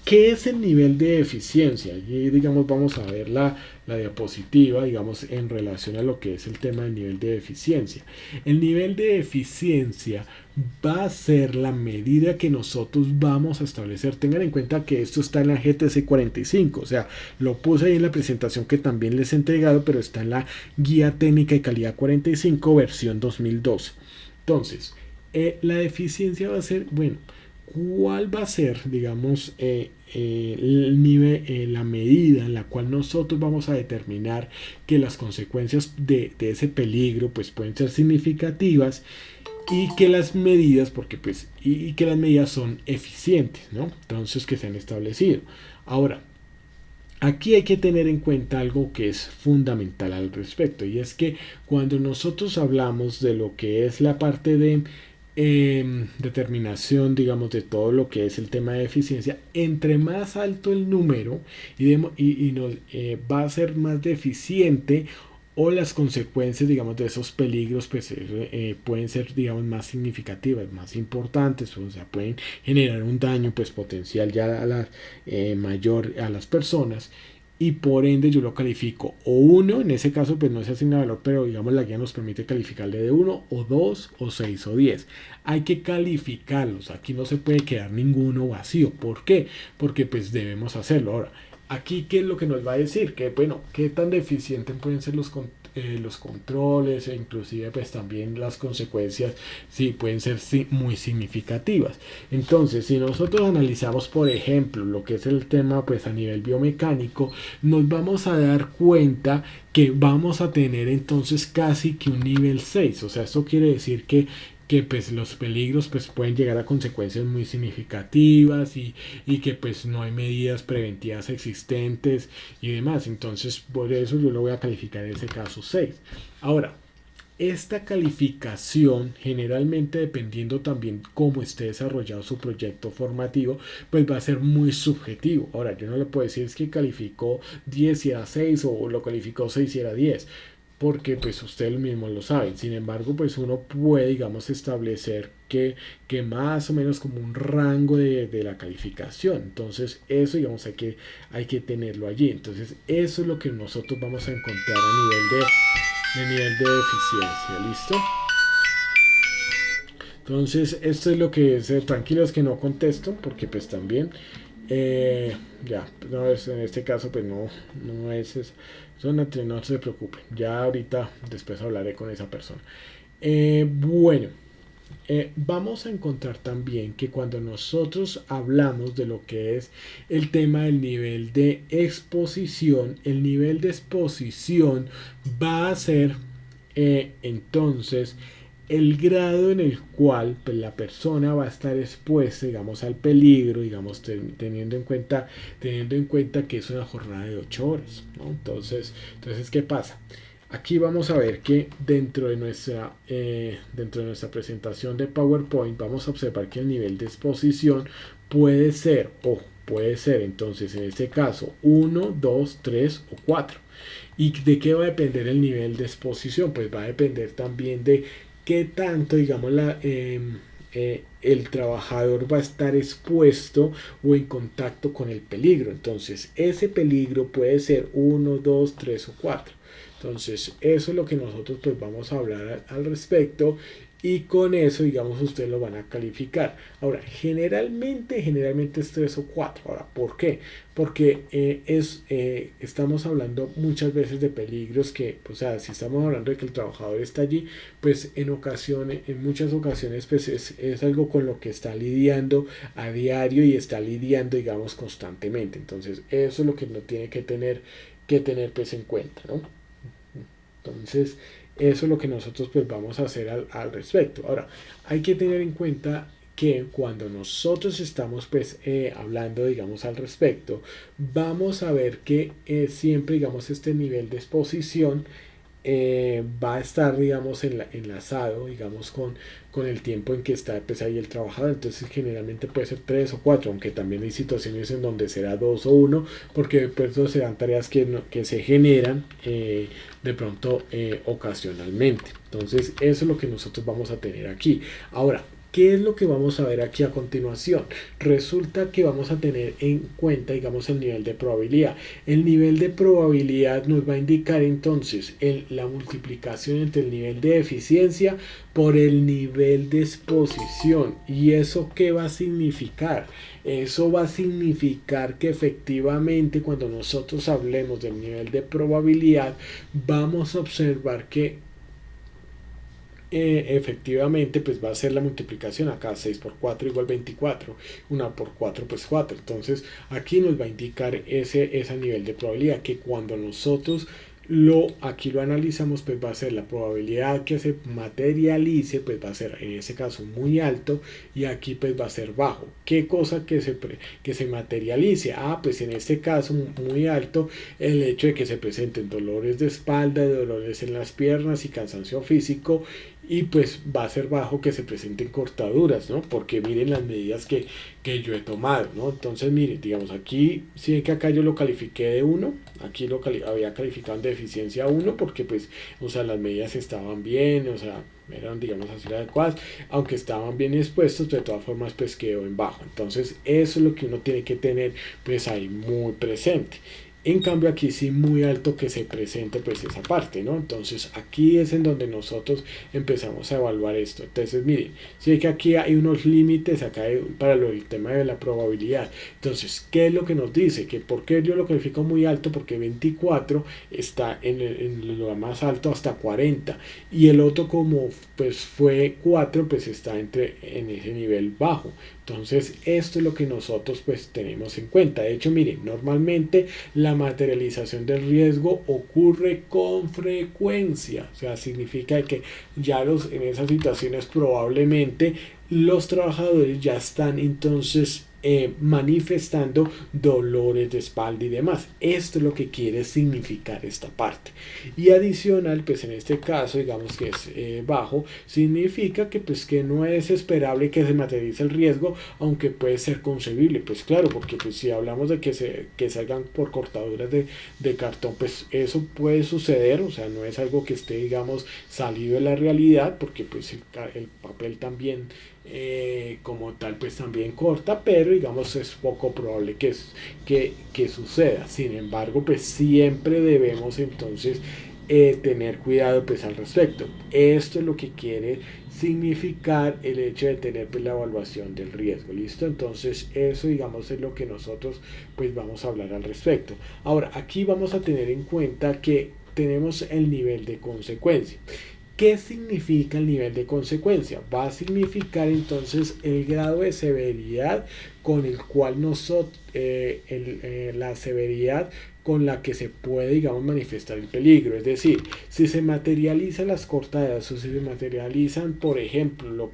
¿qué es el nivel de eficiencia? Y digamos vamos a ver la diapositiva, digamos, en relación a lo que es el tema del nivel de eficiencia. El nivel de eficiencia va a ser la medida que nosotros vamos a establecer. Tengan en cuenta que esto está en la GTC 45, o sea, lo puse ahí en la presentación que también les he entregado, pero está en la Guía Técnica de Calidad 45 versión 2012. Entonces, la eficiencia va a ser, bueno, ¿cuál va a ser, digamos, el nivel, la medida en la cual nosotros vamos a determinar que las consecuencias de ese peligro pues pueden ser significativas y que las medidas, porque pues, y que las medidas son eficientes, ¿no? Entonces, que se han establecido. Ahora, aquí hay que tener en cuenta algo que es fundamental al respecto, y es que cuando nosotros hablamos de lo que es la parte de determinación, digamos, de todo lo que es el tema de eficiencia, entre más alto el número va a ser más deficiente, o las consecuencias, digamos, de esos peligros pues pueden ser, digamos, más significativas, más importantes, o sea, pueden generar un daño pues potencial ya a la mayor a las personas, y por ende yo lo califico o 1, en ese caso pues no se asigna valor, pero digamos la guía nos permite calificarle de 1 o 2 o 6 o 10. Hay que calificarlos, aquí no se puede quedar ninguno vacío. ¿Por qué? Porque pues debemos hacerlo. Ahora, aquí qué es lo que nos va a decir, que bueno, qué tan deficientes pueden ser los controles, e inclusive pues también las consecuencias sí pueden ser muy significativas. Entonces, si nosotros analizamos por ejemplo lo que es el tema pues a nivel biomecánico, nos vamos a dar cuenta que vamos a tener entonces casi que un nivel 6. O sea, esto quiere decir que pues los peligros pues pueden llegar a consecuencias muy significativas, y que pues no hay medidas preventivas existentes y demás. Entonces por eso yo lo voy a calificar en ese caso 6. Ahora, esta calificación, generalmente dependiendo también cómo esté desarrollado su proyecto formativo, pues va a ser muy subjetivo. Ahora, yo no le puedo decir es que calificó 10 y era 6, o lo calificó 6 y era 10, porque pues ustedes mismos lo saben. Sin embargo, pues uno puede, digamos, establecer que más o menos como un rango de la calificación. Entonces eso, digamos, hay que tenerlo allí. Entonces eso es lo que nosotros vamos a encontrar a nivel de eficiencia. ¿Listo? Entonces esto es lo que es, tranquilos que no contesto, porque pues también ya, no es, en este caso pues no es eso. No se preocupen, ya ahorita después hablaré con esa persona. Bueno, vamos a encontrar también que cuando nosotros hablamos de lo que es el tema del nivel de exposición, el nivel de exposición va a ser entonces el grado en el cual pues, la persona va a estar expuesta, digamos, al peligro, digamos, teniendo en cuenta que es una jornada de 8 horas, ¿no? Entonces, ¿qué pasa? Aquí vamos a ver que dentro de nuestra presentación de PowerPoint vamos a observar que el nivel de exposición puede ser entonces en este caso 1, 2, 3 o 4. ¿Y de qué va a depender el nivel de exposición? Pues va a depender también de qué tanto, digamos, el trabajador va a estar expuesto o en contacto con el peligro. Entonces, ese peligro puede ser 1, 2, 3 o 4. Entonces, eso es lo que nosotros pues vamos a hablar al respecto, y con eso, digamos, ustedes lo van a calificar. Ahora, generalmente es 3 o 4. Ahora, ¿por qué? Porque estamos hablando muchas veces de peligros que, o sea, si estamos hablando de que el trabajador está allí, pues en muchas ocasiones, pues es algo con lo que está lidiando a diario y está lidiando, digamos, constantemente. Entonces, eso es lo que no tiene que tener pues en cuenta, ¿no? Entonces, eso es lo que nosotros pues vamos a hacer al respecto. Ahora, hay que tener en cuenta que cuando nosotros estamos pues hablando digamos al respecto, vamos a ver que siempre digamos este nivel de exposición va a estar, digamos, enlazado, digamos, con el tiempo en que está pues, ahí el trabajador. Entonces, generalmente puede ser 3 o 4, aunque también hay situaciones en donde será 2 o 1, porque pues, serán tareas que se generan de pronto ocasionalmente. Entonces, eso es lo que nosotros vamos a tener aquí. Ahora, ¿qué es lo que vamos a ver aquí a continuación? Resulta que vamos a tener en cuenta, digamos, el nivel de probabilidad. El nivel de probabilidad nos va a indicar entonces la multiplicación entre el nivel de eficiencia por el nivel de exposición. ¿Y eso qué va a significar? Eso va a significar que efectivamente cuando nosotros hablemos del nivel de probabilidad, vamos a observar que efectivamente pues va a ser la multiplicación acá 6 por 4 igual 24, 1 por 4 pues 4. Entonces aquí nos va a indicar ese nivel de probabilidad que cuando nosotros aquí lo analizamos pues va a ser la probabilidad que se materialice pues va a ser en ese caso muy alto y aquí pues va a ser bajo. ¿Qué cosa que se materialice? Pues en este caso muy alto el hecho de que se presenten dolores de espalda, dolores en las piernas y cansancio físico, y pues va a ser bajo que se presenten cortaduras, ¿no? Porque miren las medidas que yo he tomado, ¿no? Entonces miren, digamos aquí, si ven que acá yo lo califiqué de 1, aquí había calificado en deficiencia 1 porque pues, o sea, las medidas estaban bien, o sea, eran digamos así adecuadas, aunque estaban bien expuestos, de todas formas pues quedó en bajo. Entonces eso es lo que uno tiene que tener pues ahí muy presente. En cambio aquí sí muy alto que se presente pues esa parte, ¿no? Entonces aquí es en donde nosotros empezamos a evaluar esto. Entonces miren, si que aquí hay unos límites acá para el tema de la probabilidad. Entonces, ¿qué es lo que nos dice? Que por qué yo lo califico muy alto, porque 24 está en lo más alto hasta 40 y el otro como pues fue 4 pues está en ese nivel bajo. Entonces esto es lo que nosotros pues tenemos en cuenta. De hecho miren, normalmente la materialización del riesgo ocurre con frecuencia, o sea, significa que ya en esas situaciones probablemente los trabajadores ya están entonces manifestando dolores de espalda y demás. Esto es lo que quiere significar esta parte. Y adicional, pues en este caso, digamos que es bajo, significa que pues que no es esperable que se materialice el riesgo, aunque puede ser concebible, pues claro, porque pues si hablamos de que salgan por cortaduras de cartón, pues eso puede suceder, o sea, no es algo que esté, digamos, salido de la realidad, porque pues el papel también como tal pues también corta, pero digamos es poco probable que suceda. Sin embargo pues siempre debemos entonces tener cuidado pues al respecto. Esto es lo que quiere significar el hecho de tener pues la evaluación del riesgo. ¿Listo? Entonces eso digamos es lo que nosotros pues vamos a hablar al respecto. Ahora aquí vamos a tener en cuenta que tenemos el nivel de consecuencia. ¿Qué significa el nivel de consecuencia? Va a significar entonces el grado de severidad con el cual nosotros, la severidad con la que se puede, digamos, manifestar el peligro. Es decir, si se materializan las cortadas o si se materializan, por ejemplo, lo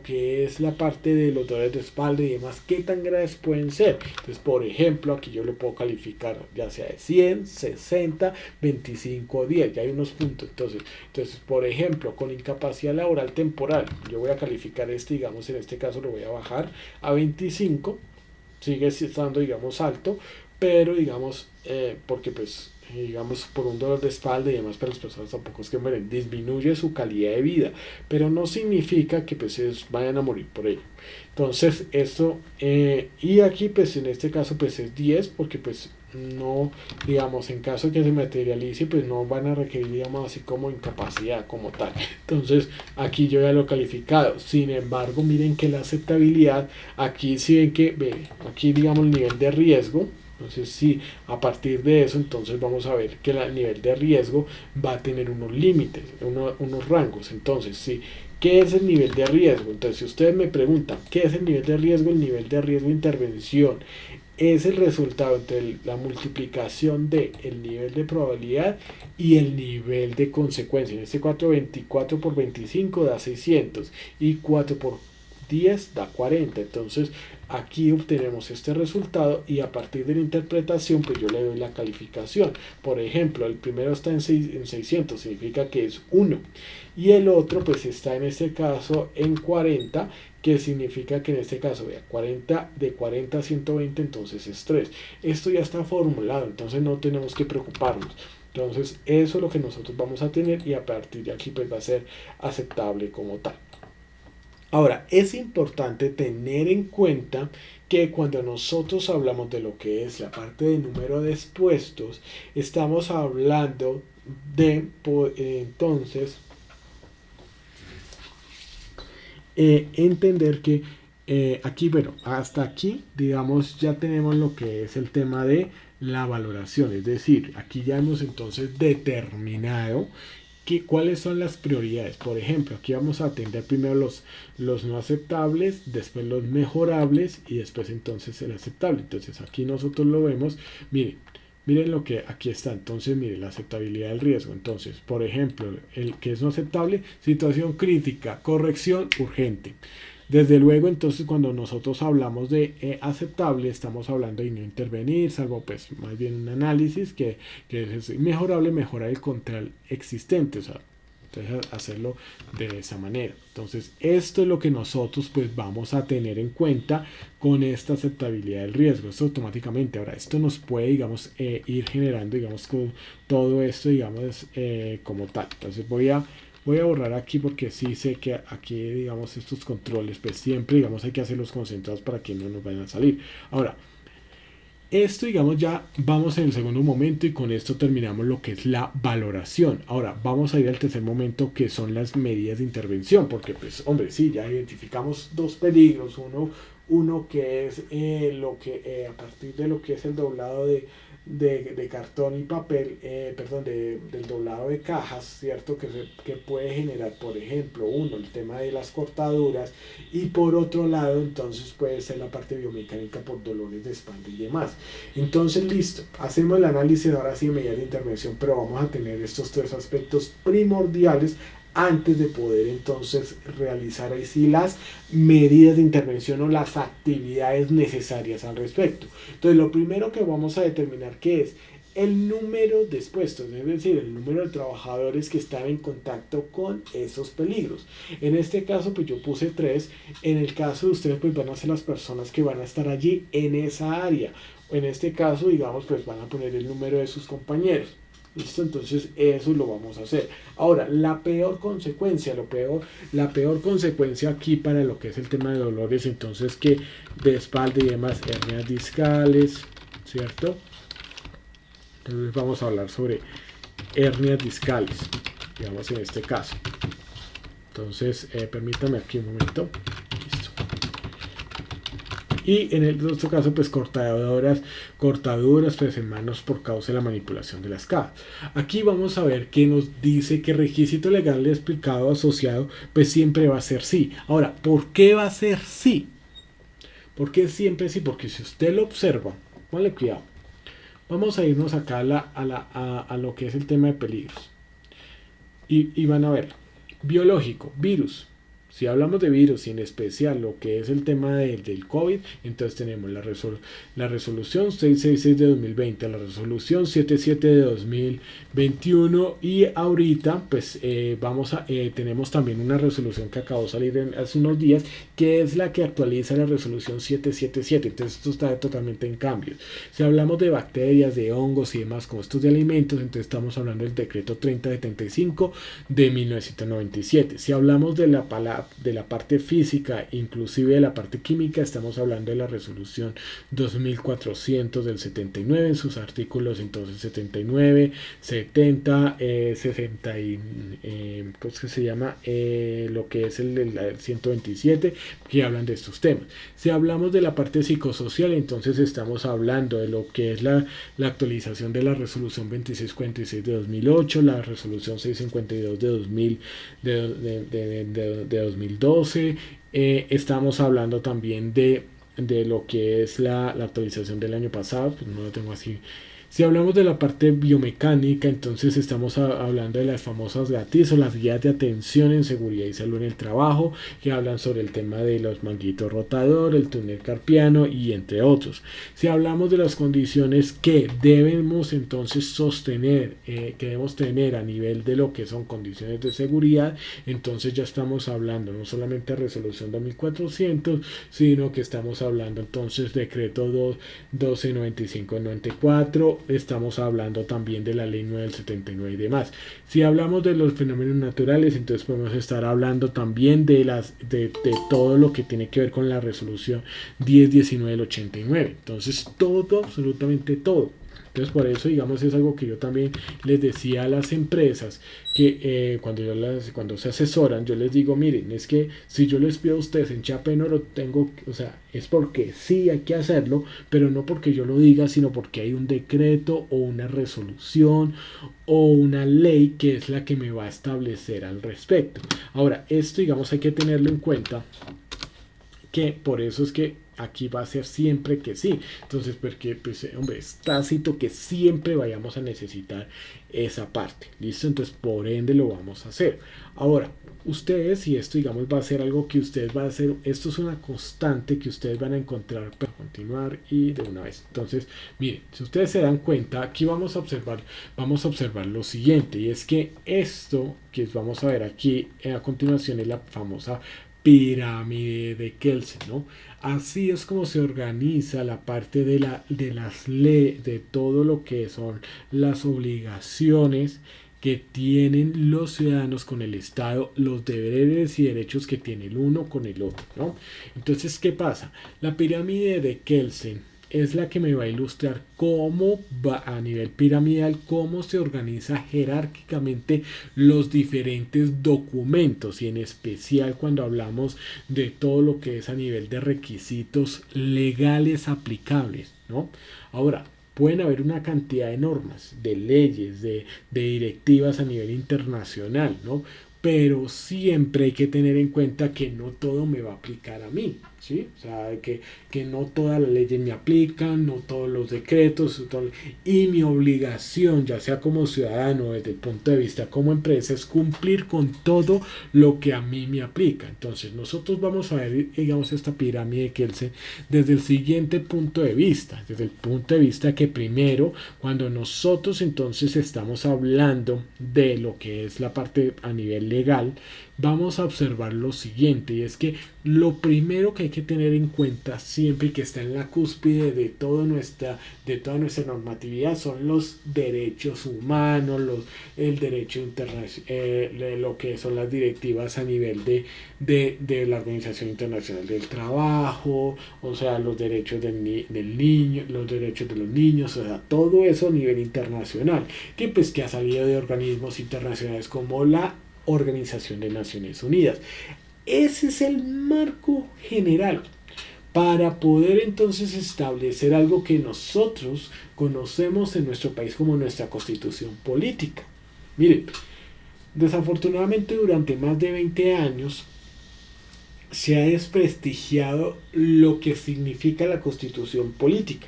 que es la parte de los dolores de espalda y demás, ¿qué tan graves pueden ser? Entonces, por ejemplo, aquí yo lo puedo calificar ya sea de 100, 60, 25 o 10, ya hay unos puntos. Entonces, por ejemplo, con incapacidad laboral temporal, yo voy a calificar digamos, en este caso lo voy a bajar a 25, sigue estando, digamos, alto, pero digamos, porque pues digamos por un dolor de espalda y demás, pero las personas tampoco es que mueren, disminuye su calidad de vida, pero no significa que pues vayan a morir por ello. Entonces esto, y aquí pues en este caso pues es 10 porque pues no, digamos, en caso de que se materialice pues no van a requerir, digamos, así como incapacidad como tal. Entonces aquí yo ya lo he calificado. Sin embargo, miren que la aceptabilidad, aquí sí ven que aquí digamos el nivel de riesgo. Entonces, sí, a partir de eso, entonces vamos a ver que el nivel de riesgo va a tener unos límites, unos rangos. Entonces, sí, ¿qué es el nivel de riesgo? Entonces, si ustedes me preguntan, ¿qué es el nivel de riesgo? El nivel de riesgo de intervención es el resultado entre la multiplicación de el nivel de probabilidad y el nivel de consecuencia. En este 24 por 25 da 600 y 4 por 10 da 40. Entonces aquí obtenemos este resultado y a partir de la interpretación pues yo le doy la calificación. Por ejemplo, el primero está en 600, significa que es 1. Y el otro pues está en este caso en 40, que significa que en este caso de 40 a 120 entonces es 3. Esto ya está formulado, entonces no tenemos que preocuparnos. Entonces eso es lo que nosotros vamos a tener y a partir de aquí pues va a ser aceptable como tal. Ahora, es importante tener en cuenta que cuando nosotros hablamos de lo que es la parte de número de expuestos, estamos hablando de, entonces, entender que aquí, bueno, hasta aquí, digamos, ya tenemos lo que es el tema de la valoración, es decir, aquí ya hemos entonces determinado cuáles son las prioridades. Por ejemplo, aquí vamos a atender primero los no aceptables, después los mejorables y después entonces el aceptable. Entonces aquí nosotros lo vemos, miren lo que aquí está. Entonces miren la aceptabilidad del riesgo. Entonces, por ejemplo, el que es no aceptable, situación crítica, corrección urgente. Desde luego, entonces, cuando nosotros hablamos de aceptable, estamos hablando de no intervenir, salvo pues más bien un análisis que es mejorable, mejorar el control existente, o sea, entonces hacerlo de esa manera. Entonces, esto es lo que nosotros pues vamos a tener en cuenta con esta aceptabilidad del riesgo. Esto automáticamente, ahora, esto nos puede, digamos, ir generando, digamos, con todo esto, digamos, como tal. Entonces, voy a borrar aquí porque sí sé que aquí, digamos, estos controles, pues siempre, digamos, hay que hacerlos concentrados para que no nos vayan a salir. Ahora, esto, digamos, ya vamos en el segundo momento y con esto terminamos lo que es la valoración. Ahora, vamos a ir al tercer momento que son las medidas de intervención, porque, pues, hombre, sí, ya identificamos dos peligros. Uno que es lo que a partir de lo que es el doblado de cartón y papel, del doblado de cajas, ¿cierto? Que puede generar, por ejemplo, el tema de las cortaduras y por otro lado, entonces puede ser la parte biomecánica por dolores de espalda y demás. Entonces, listo, hacemos el análisis ahora sí de medidas de intervención, pero vamos a tener estos tres aspectos primordiales antes de poder entonces realizar ahí sí las medidas de intervención o las actividades necesarias al respecto. Entonces lo primero que vamos a determinar que es el número de expuestos, es decir, el número de trabajadores que están en contacto con esos peligros. En este caso pues yo puse 3, en el caso de ustedes pues van a ser las personas que van a estar allí en esa área. En este caso digamos pues van a poner el número de sus compañeros. ¿Listo? Entonces eso lo vamos a hacer. Ahora, la peor consecuencia aquí para lo que es el tema de dolores, entonces que de espalda y demás, hernias discales, ¿cierto? Entonces vamos a hablar sobre hernias discales, digamos en este caso. Entonces, permítame aquí un momento. Listo. Y en el otro caso, pues cortaduras pues en manos por causa de la manipulación de las cajas. Aquí vamos a ver que nos dice que requisito legal explicado asociado, pues siempre va a ser sí. Ahora, ¿por qué va a ser sí? ¿Por qué siempre sí? Porque si usted lo observa, ponle cuidado. Vamos a irnos acá a lo que es el tema de peligros. Y van a ver, biológico, virus. Si hablamos de virus y en especial lo que es el tema del COVID, entonces tenemos la resolución 666 de 2020, la resolución 77 de 2021 y ahorita pues tenemos también una resolución que acabó de salir hace unos días que es la que actualiza la resolución 777, entonces esto está totalmente en cambio. Si hablamos de bacterias, de hongos y demás como estos de alimentos, entonces estamos hablando del decreto 3075 de 1997. Si hablamos de la parte física, inclusive de la parte química, estamos hablando de la resolución 2400 del 79 en sus artículos entonces 79, 70, 60 y ¿cómo es que se llama? Lo que es el 127 que hablan de estos temas. Si hablamos de la parte psicosocial, entonces estamos hablando de lo que es la actualización de la resolución 2646 de 2008, la resolución 652 de 2012. Estamos hablando también de lo que es la actualización del año pasado, pues no lo tengo así Si hablamos de la parte biomecánica, entonces estamos hablando de las famosas GATIS o las guías de atención en seguridad y salud en el trabajo, que hablan sobre el tema de los manguitos rotador, el túnel carpiano y entre otros. Si hablamos de las condiciones que debemos entonces sostener, que debemos tener a nivel de lo que son condiciones de seguridad, entonces ya estamos hablando no solamente de resolución 2400, sino que estamos hablando entonces decreto 1295-94, estamos hablando también de la ley 9 del 79 y demás. Si hablamos de los fenómenos naturales, entonces podemos estar hablando también de todo lo que tiene que ver con la resolución 1019 del 89. Entonces todo, absolutamente todo. Entonces por eso, digamos, es algo que yo también les decía a las empresas que cuando se asesoran, yo les digo, miren, es que si yo les pido a ustedes en Chapé no lo tengo, o sea, es porque sí hay que hacerlo, pero no porque yo lo diga, sino porque hay un decreto o una resolución o una ley que es la que me va a establecer al respecto. Ahora, esto, digamos, hay que tenerlo en cuenta, que por eso es que aquí va a ser siempre que sí. Entonces, porque, pues, hombre, es tácito que siempre vayamos a necesitar esa parte. ¿Listo? Entonces, por ende, lo vamos a hacer. Ahora, ustedes, y esto, digamos, va a ser algo que ustedes van a hacer, esto es una constante que ustedes van a encontrar para continuar y de una vez. Entonces, miren, si ustedes se dan cuenta, aquí vamos a observar lo siguiente, y es que esto que vamos a ver aquí a continuación es la famosa pirámide de Kelsen, ¿no? Así es como se organiza la parte de las leyes, de todo lo que son las obligaciones que tienen los ciudadanos con el Estado, los deberes y derechos que tiene el uno con el otro, ¿no? Entonces, ¿qué pasa? La pirámide de Kelsen es la que me va a ilustrar cómo va a nivel piramidal, cómo se organiza jerárquicamente los diferentes documentos, y en especial cuando hablamos de todo lo que es a nivel de requisitos legales aplicables, ¿no? Ahora, pueden haber una cantidad de normas, de leyes, de directivas a nivel internacional, ¿no? Pero siempre hay que tener en cuenta que no todo me va a aplicar a mí, ¿sí? O sea, que no todas las leyes me aplican, no todos los decretos, y mi obligación, ya sea como ciudadano, desde el punto de vista como empresa, es cumplir con todo lo que a mí me aplica. Entonces, nosotros vamos a ver, digamos, esta pirámide de Kelsen desde el siguiente punto de vista, desde el punto de vista que primero, cuando nosotros entonces estamos hablando de lo que es la parte a nivel legal, vamos a observar lo siguiente, y es que lo primero que hay que tener en cuenta siempre, y que está en la cúspide de toda nuestra normatividad, son los derechos humanos, el derecho internacional, lo que son las directivas a nivel de la Organización Internacional del Trabajo, o sea, los derechos del niño, los derechos de los niños, o sea, todo eso a nivel internacional, que pues que ha salido de organismos internacionales como la Organización de Naciones Unidas. Ese es el marco general para poder entonces establecer algo que nosotros conocemos en nuestro país como nuestra constitución política. Miren, desafortunadamente durante más de 20 años se ha desprestigiado lo que significa la constitución política.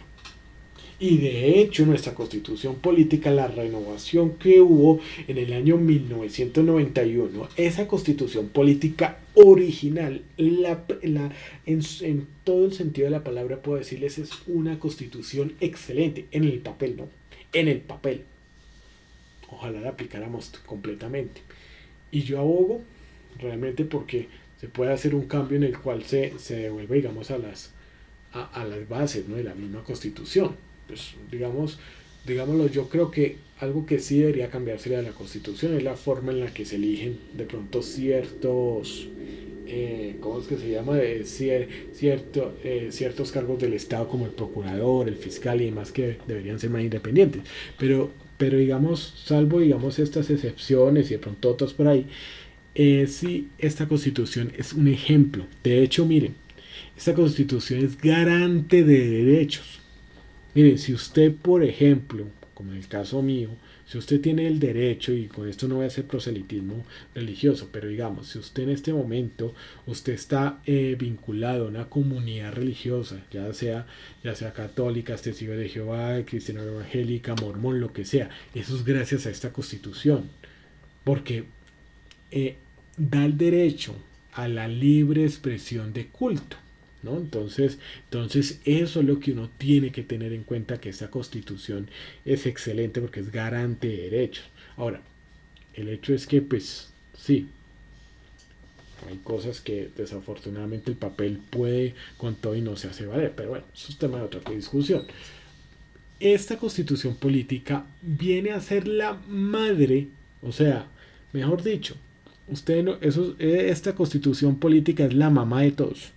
Y de hecho nuestra constitución política, la renovación que hubo en el año 1991, esa constitución política original, en todo el sentido de la palabra puedo decirles, es una constitución excelente, en el papel, ¿no? En el papel. Ojalá la aplicáramos completamente. Y yo abogo realmente porque se puede hacer un cambio en el cual se devuelve, digamos, a las bases, ¿no?, de la misma constitución. Pues digámoslo, yo creo que algo que sí debería cambiarse de la Constitución es la forma en la que se eligen de pronto ciertos, ¿cómo es que se llama? Ciertos cargos del Estado, como el procurador, el fiscal y demás, que deberían ser más independientes. Pero digamos, salvo digamos estas excepciones y de pronto otras por ahí, sí, esta Constitución es un ejemplo. De hecho, miren, esta Constitución es garante de derechos. Mire, si usted, por ejemplo, como en el caso mío, Si usted tiene el derecho, y con esto no voy a hacer proselitismo religioso, pero digamos, si usted en este momento, usted está vinculado a una comunidad religiosa, ya sea católica, testigo de Jehová, cristiana evangélica, mormón, lo que sea, eso es gracias a esta constitución, porque eh, da el derecho a la libre expresión de culto, ¿no? Entonces eso es lo que uno tiene que tener en cuenta, que esta constitución es excelente porque es garante de derechos. Ahora, el hecho es que, pues, sí, hay cosas que desafortunadamente el papel puede con todo y no se hace valer, pero bueno, eso es tema de otra discusión. Esta constitución política viene a ser la madre, o sea, mejor dicho, esta constitución política es la mamá de todos.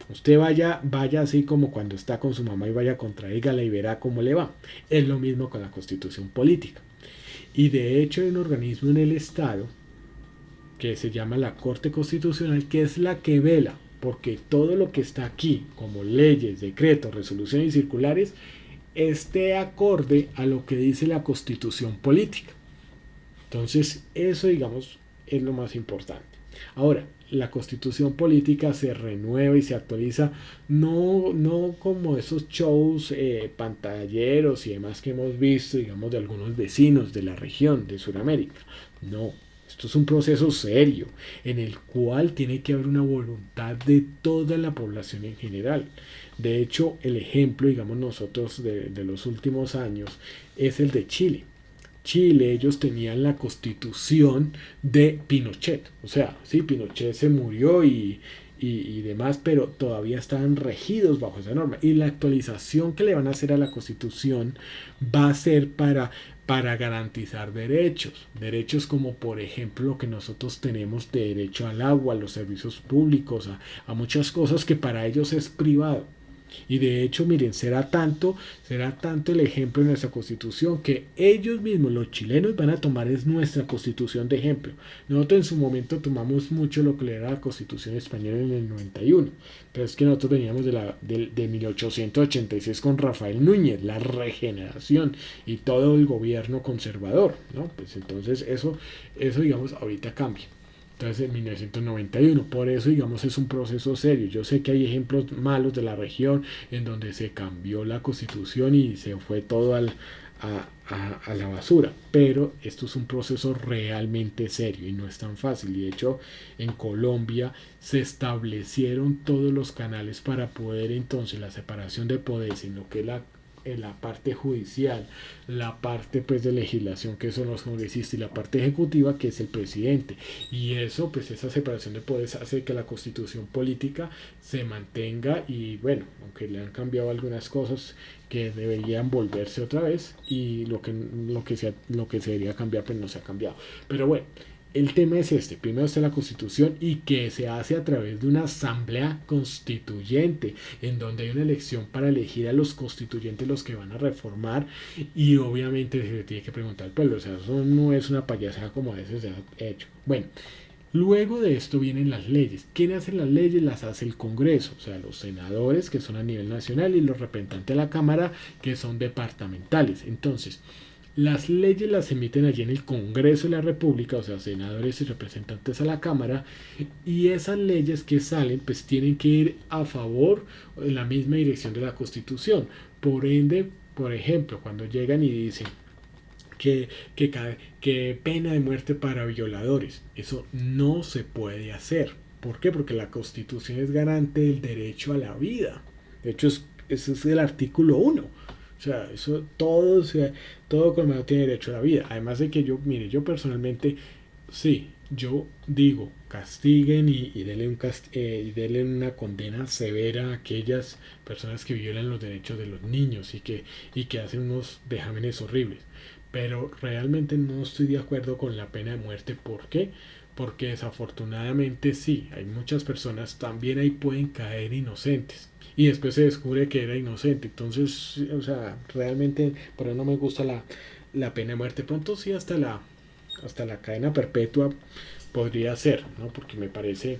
Usted vaya así como cuando está con su mamá y vaya contraígala y verá cómo le va. Es lo mismo con la constitución política. Y de hecho hay un organismo en el Estado que se llama la Corte Constitucional, que es la que vela porque todo lo que está aquí, como leyes, decretos, resoluciones y circulares, esté acorde a lo que dice la Constitución política. Entonces, eso, digamos, es lo más importante. Ahora, la constitución política se renueva y se actualiza, no como esos shows pantalleros y demás que hemos visto, digamos, de algunos vecinos de la región de Sudamérica. No, esto es un proceso serio en el cual tiene que haber una voluntad de toda la población en general. De hecho, el ejemplo, digamos, nosotros de los últimos años es el de Chile. Chile, ellos tenían la constitución de Pinochet. O sea, sí, Pinochet se murió y demás, pero todavía estaban regidos bajo esa norma. Y la actualización que le van a hacer a la constitución va a ser para garantizar derechos. Derechos como, por ejemplo, lo que nosotros tenemos de derecho al agua, a los servicios públicos, a muchas cosas que para ellos es privado. Y de hecho, miren, será tanto el ejemplo de nuestra constitución que ellos mismos, los chilenos, van a tomar es nuestra constitución de ejemplo. Nosotros en su momento tomamos mucho lo que era la constitución española en el 91, pero es que nosotros veníamos de 1886 con Rafael Núñez, la regeneración y todo el gobierno conservador, ¿no? Pues entonces eso digamos, ahorita cambia. Entonces en 1991, por eso digamos es un proceso serio. Yo sé que hay ejemplos malos de la región en donde se cambió la constitución y se fue todo a la basura, pero esto es un proceso realmente serio y no es tan fácil. Y de hecho en Colombia se establecieron todos los canales para poder entonces la separación de poderes en lo que es la parte judicial, la parte pues de legislación que son los congresistas y la parte ejecutiva que es el presidente, y eso pues esa separación de poderes hace que la constitución política se mantenga y bueno, aunque le han cambiado algunas cosas que deberían volverse otra vez y lo que se debería cambiar pues no se ha cambiado, pero bueno, el tema es este: primero está la constitución y que se hace a través de una asamblea constituyente en donde hay una elección para elegir a los constituyentes, los que van a reformar, y obviamente se tiene que preguntar al pueblo. O sea, eso no es una payasada como a veces se ha hecho. Bueno, luego de esto vienen las leyes. ¿Quién hace las leyes? Las hace el Congreso, o sea, los senadores, que son a nivel nacional, y los representantes de la Cámara, que son departamentales. Entonces, las leyes las emiten allí en el Congreso de la República, o sea, senadores y representantes a la Cámara, y esas leyes que salen pues tienen que ir a favor en la misma dirección de la Constitución. Por ende, por ejemplo, cuando llegan y dicen que pena de muerte para violadores, eso no se puede hacer. ¿Por qué? Porque la Constitución es garante del derecho a la vida. De hecho, ese es el artículo 1. O sea, eso todo colombiano tiene derecho a la vida. Además de que mire, yo personalmente, sí, yo digo, castiguen y denle una condena severa a aquellas personas que violan los derechos de los niños y que hacen unos vejámenes horribles. Pero realmente no estoy de acuerdo con la pena de muerte. ¿Por qué? Porque desafortunadamente sí, hay muchas personas también ahí pueden caer inocentes y después se descubre que era inocente. Entonces, o sea, realmente por eso no me gusta la pena de muerte. Pronto sí hasta la cadena perpetua podría ser, ¿no? Porque me parece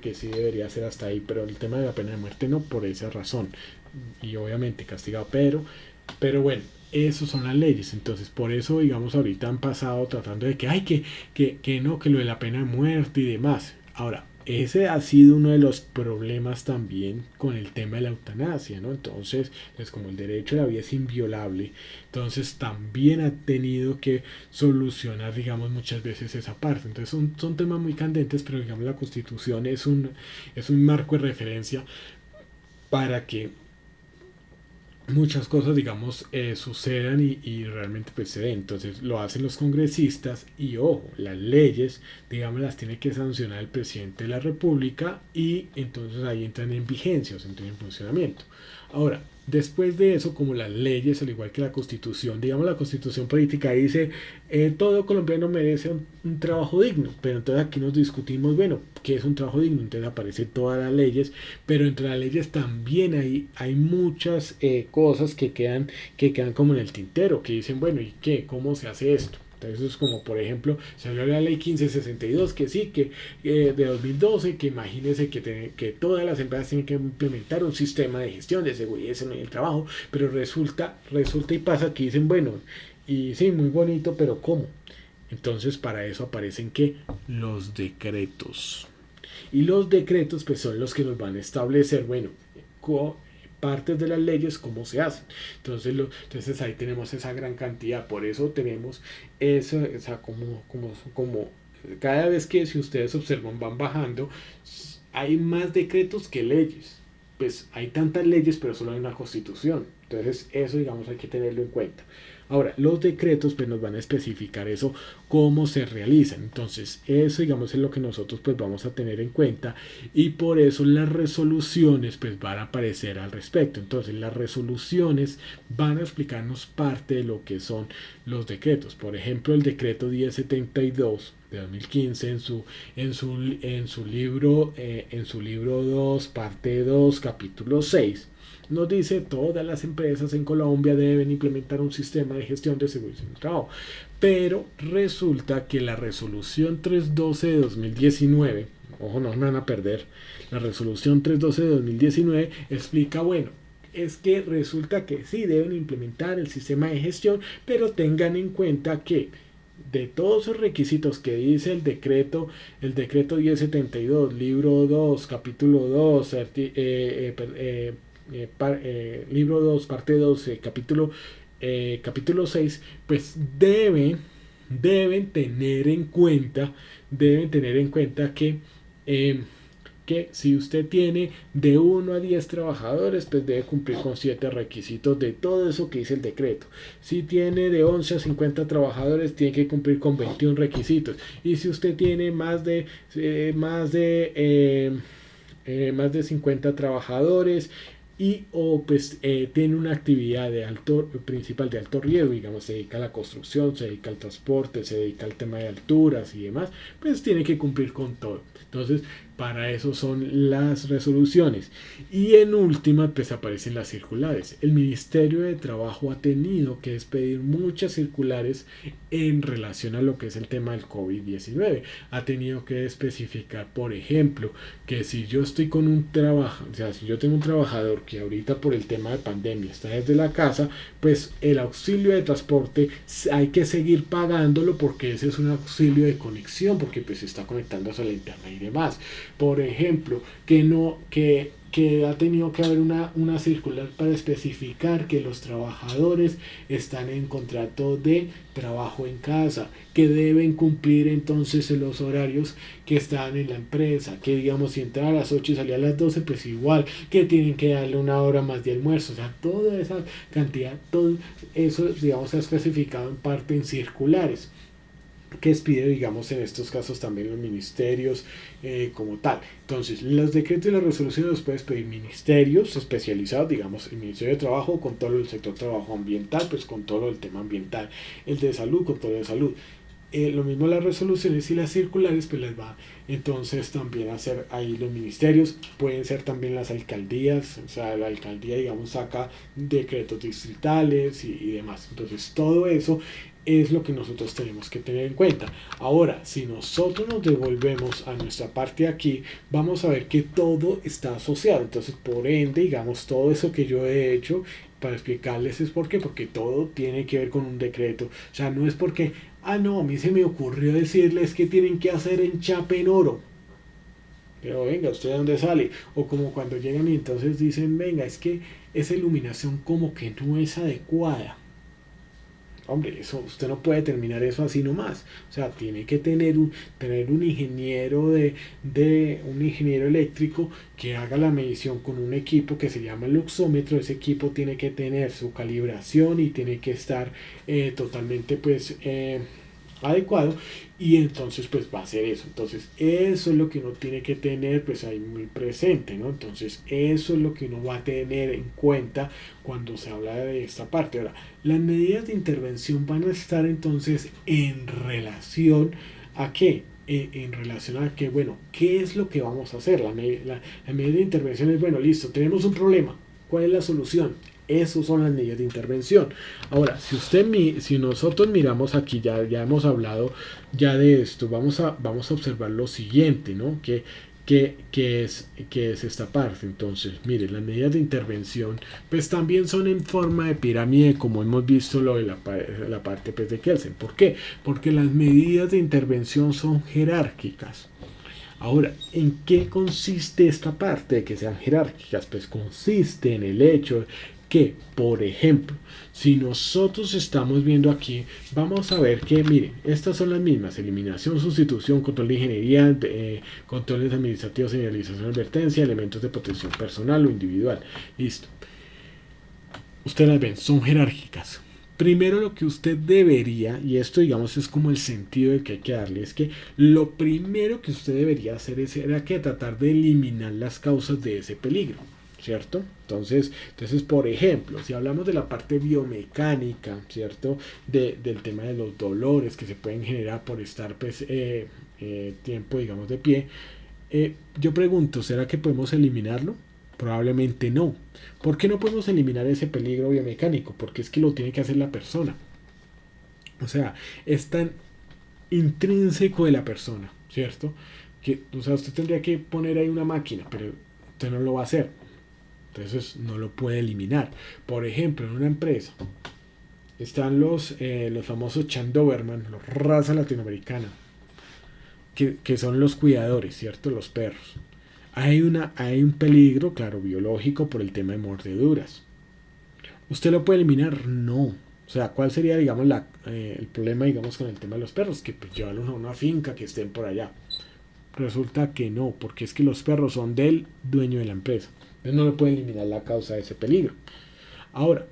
que sí debería ser hasta ahí, pero el tema de la pena de muerte no, por esa razón. Y obviamente castigado, pero bueno, Esas son las leyes. Entonces, por eso, digamos, ahorita han pasado tratando de que, ay, que no, que lo de la pena de muerte y demás. Ahora, ese ha sido uno de los problemas también con el tema de la eutanasia, ¿no? Entonces, es como el derecho a la vida es inviolable, entonces también ha tenido que solucionar, digamos, muchas veces esa parte. Entonces, son temas muy candentes, pero digamos, la Constitución es un marco de referencia para que muchas cosas, digamos, sucedan y realmente pues se den. Entonces lo hacen los congresistas y ojo, las leyes, digamos, las tiene que sancionar el presidente de la República y entonces ahí entran en vigencia, o sea, entran en funcionamiento. Ahora, después de eso, como las leyes, al igual que la Constitución, digamos, la Constitución política dice, todo colombiano merece un trabajo digno, pero entonces aquí nos discutimos, bueno, ¿qué es un trabajo digno? Entonces aparecen todas las leyes, pero entre las leyes también hay muchas cosas que quedan como en el tintero, que dicen, bueno, ¿y qué? ¿Cómo se hace esto? Entonces eso es como, por ejemplo, se habló de la ley 1562, que sí, que de 2012, que imagínense que todas las empresas tienen que implementar un sistema de gestión de seguridad en el trabajo, pero resulta y pasa que dicen, bueno, y sí, muy bonito, pero ¿cómo? Entonces para eso aparecen que los decretos. Y los decretos pues son los que nos van a establecer, bueno, partes de las leyes, cómo se hacen. Entonces ahí tenemos esa gran cantidad, por eso tenemos eso, o sea, como cada vez que si ustedes observan van bajando, hay más decretos que leyes. Pues hay tantas leyes, pero solo hay una constitución. Entonces eso, digamos, hay que tenerlo en cuenta. Ahora, los decretos pues nos van a especificar eso, cómo se realizan. Entonces, eso digamos es lo que nosotros pues vamos a tener en cuenta y por eso las resoluciones pues van a aparecer al respecto. Entonces, las resoluciones van a explicarnos parte de lo que son los decretos. Por ejemplo, el decreto 1072 de 2015 en su libro 2, parte 2, capítulo 6 nos dice todas las empresas en Colombia deben implementar un sistema de gestión de seguridad en el trabajo. Pero resulta que la resolución 312 de 2019, ojo, no me van a perder, la resolución 312 de 2019 explica, bueno, es que resulta que sí deben implementar el sistema de gestión, pero tengan en cuenta que de todos esos requisitos que dice el decreto 1072, libro 2, capítulo 2, libro 2, parte 12, capítulo 6, pues deben tener en cuenta que si usted tiene de 1 a 10 trabajadores, pues debe cumplir con 7 requisitos de todo eso que dice el decreto. Si tiene de 11 a 50 trabajadores, tiene que cumplir con 21 requisitos. Y si usted tiene más de 50 trabajadores o pues tiene una actividad principal de alto riesgo, digamos, se dedica a la construcción, se dedica al transporte, se dedica al tema de alturas y demás, pues tiene que cumplir con todo. Entonces, para eso son las resoluciones. Y en última, pues aparecen las circulares. El Ministerio de Trabajo ha tenido que expedir muchas circulares en relación a lo que es el tema del COVID-19. Ha tenido que especificar, por ejemplo, que si yo estoy con un trabajo, o sea, si yo tengo un trabajador que ahorita por el tema de pandemia está desde la casa, pues el auxilio de transporte hay que seguir pagándolo porque ese es un auxilio de conexión, porque pues se está conectando a la internet y demás. Por ejemplo, que ha tenido que haber una circular para especificar que los trabajadores están en contrato de trabajo en casa, que deben cumplir entonces los horarios que están en la empresa, que digamos si entra a las 8 y salía a las 12, pues igual, que tienen que darle una hora más de almuerzo, o sea, toda esa cantidad, todo eso digamos se ha especificado en parte en circulares que expide, digamos, en estos casos también los ministerios como tal. Entonces, los decretos y las resoluciones los puedes pedir ministerios especializados, digamos, el Ministerio de Trabajo con todo el sector trabajo ambiental, pues con todo el tema ambiental, el de salud con todo el de salud. Lo mismo las resoluciones y las circulares, pues les va entonces también a hacer ahí los ministerios, pueden ser también las alcaldías, o sea, la alcaldía, digamos, saca decretos distritales y demás. Entonces, todo eso es lo que nosotros tenemos que tener en cuenta. Ahora, si nosotros nos devolvemos a nuestra parte aquí, vamos a ver que todo está asociado. Entonces, por ende, digamos, todo eso que yo he hecho para explicarles es por qué, porque todo tiene que ver con un decreto. O sea, no es porque, no, a mí se me ocurrió decirles que tienen que hacer enchape en oro. Pero venga, ¿usted de dónde sale? O como cuando llegan y entonces dicen, venga, es que esa iluminación como que no es adecuada. Hombre, eso, usted no puede terminar eso así nomás. O sea, tiene que tener un ingeniero un ingeniero eléctrico que haga la medición con un equipo que se llama luxómetro. Ese equipo tiene que tener su calibración y tiene que estar totalmente pues adecuado, y entonces pues va a ser eso. Entonces eso es lo que uno tiene que tener pues ahí muy presente, ¿no? Entonces eso es lo que uno va a tener en cuenta cuando se habla de esta parte. Ahora, las medidas de intervención van a estar entonces en relación a qué, en relación a que, bueno, ¿qué es lo que vamos a hacer? La medida de intervención es, bueno, listo, tenemos un problema, ¿cuál es la solución? Esas son las medidas de intervención. Ahora, si nosotros miramos aquí, ya hemos hablado ya de esto, vamos a observar lo siguiente, ¿no? Que es esta parte. Entonces, mire, las medidas de intervención, pues también son en forma de pirámide, como hemos visto lo de la parte pues, de Kelsen. ¿Por qué? Porque las medidas de intervención son jerárquicas. Ahora, ¿en qué consiste esta parte de que sean jerárquicas? Pues consiste en el hecho que, por ejemplo, si nosotros estamos viendo aquí, vamos a ver que, miren, estas son las mismas: eliminación, sustitución, control de ingeniería, controles administrativos, señalización, advertencia, elementos de protección personal o individual. Listo. Ustedes las ven, son jerárquicas. Primero lo que usted debería, y esto digamos es como el sentido de que hay que darle, es que lo primero que usted debería hacer era que tratar de eliminar las causas de ese peligro, ¿cierto? Entonces, por ejemplo, si hablamos de la parte biomecánica, ¿cierto? Del tema de los dolores que se pueden generar por estar pues, tiempo, digamos, de pie, yo pregunto, ¿será que podemos eliminarlo? Probablemente no. ¿Por qué no podemos eliminar ese peligro biomecánico? Porque es que lo tiene que hacer la persona. O sea, es tan intrínseco de la persona, ¿cierto? Que, o sea, usted tendría que poner ahí una máquina, pero usted no lo va a hacer. Entonces no lo puede eliminar. Por ejemplo, en una empresa están los famosos Chandoberman, los raza latinoamericana, que son los cuidadores, ¿cierto? Los perros. Hay un peligro, claro, biológico por el tema de mordeduras. ¿Usted lo puede eliminar? No. O sea, ¿cuál sería, digamos, el problema, digamos, con el tema de los perros? Que pues, llevarlos a una finca, que estén por allá. Resulta que no, porque es que los perros son del dueño de la empresa. Entonces no lo puede eliminar la causa de ese peligro. Ahora,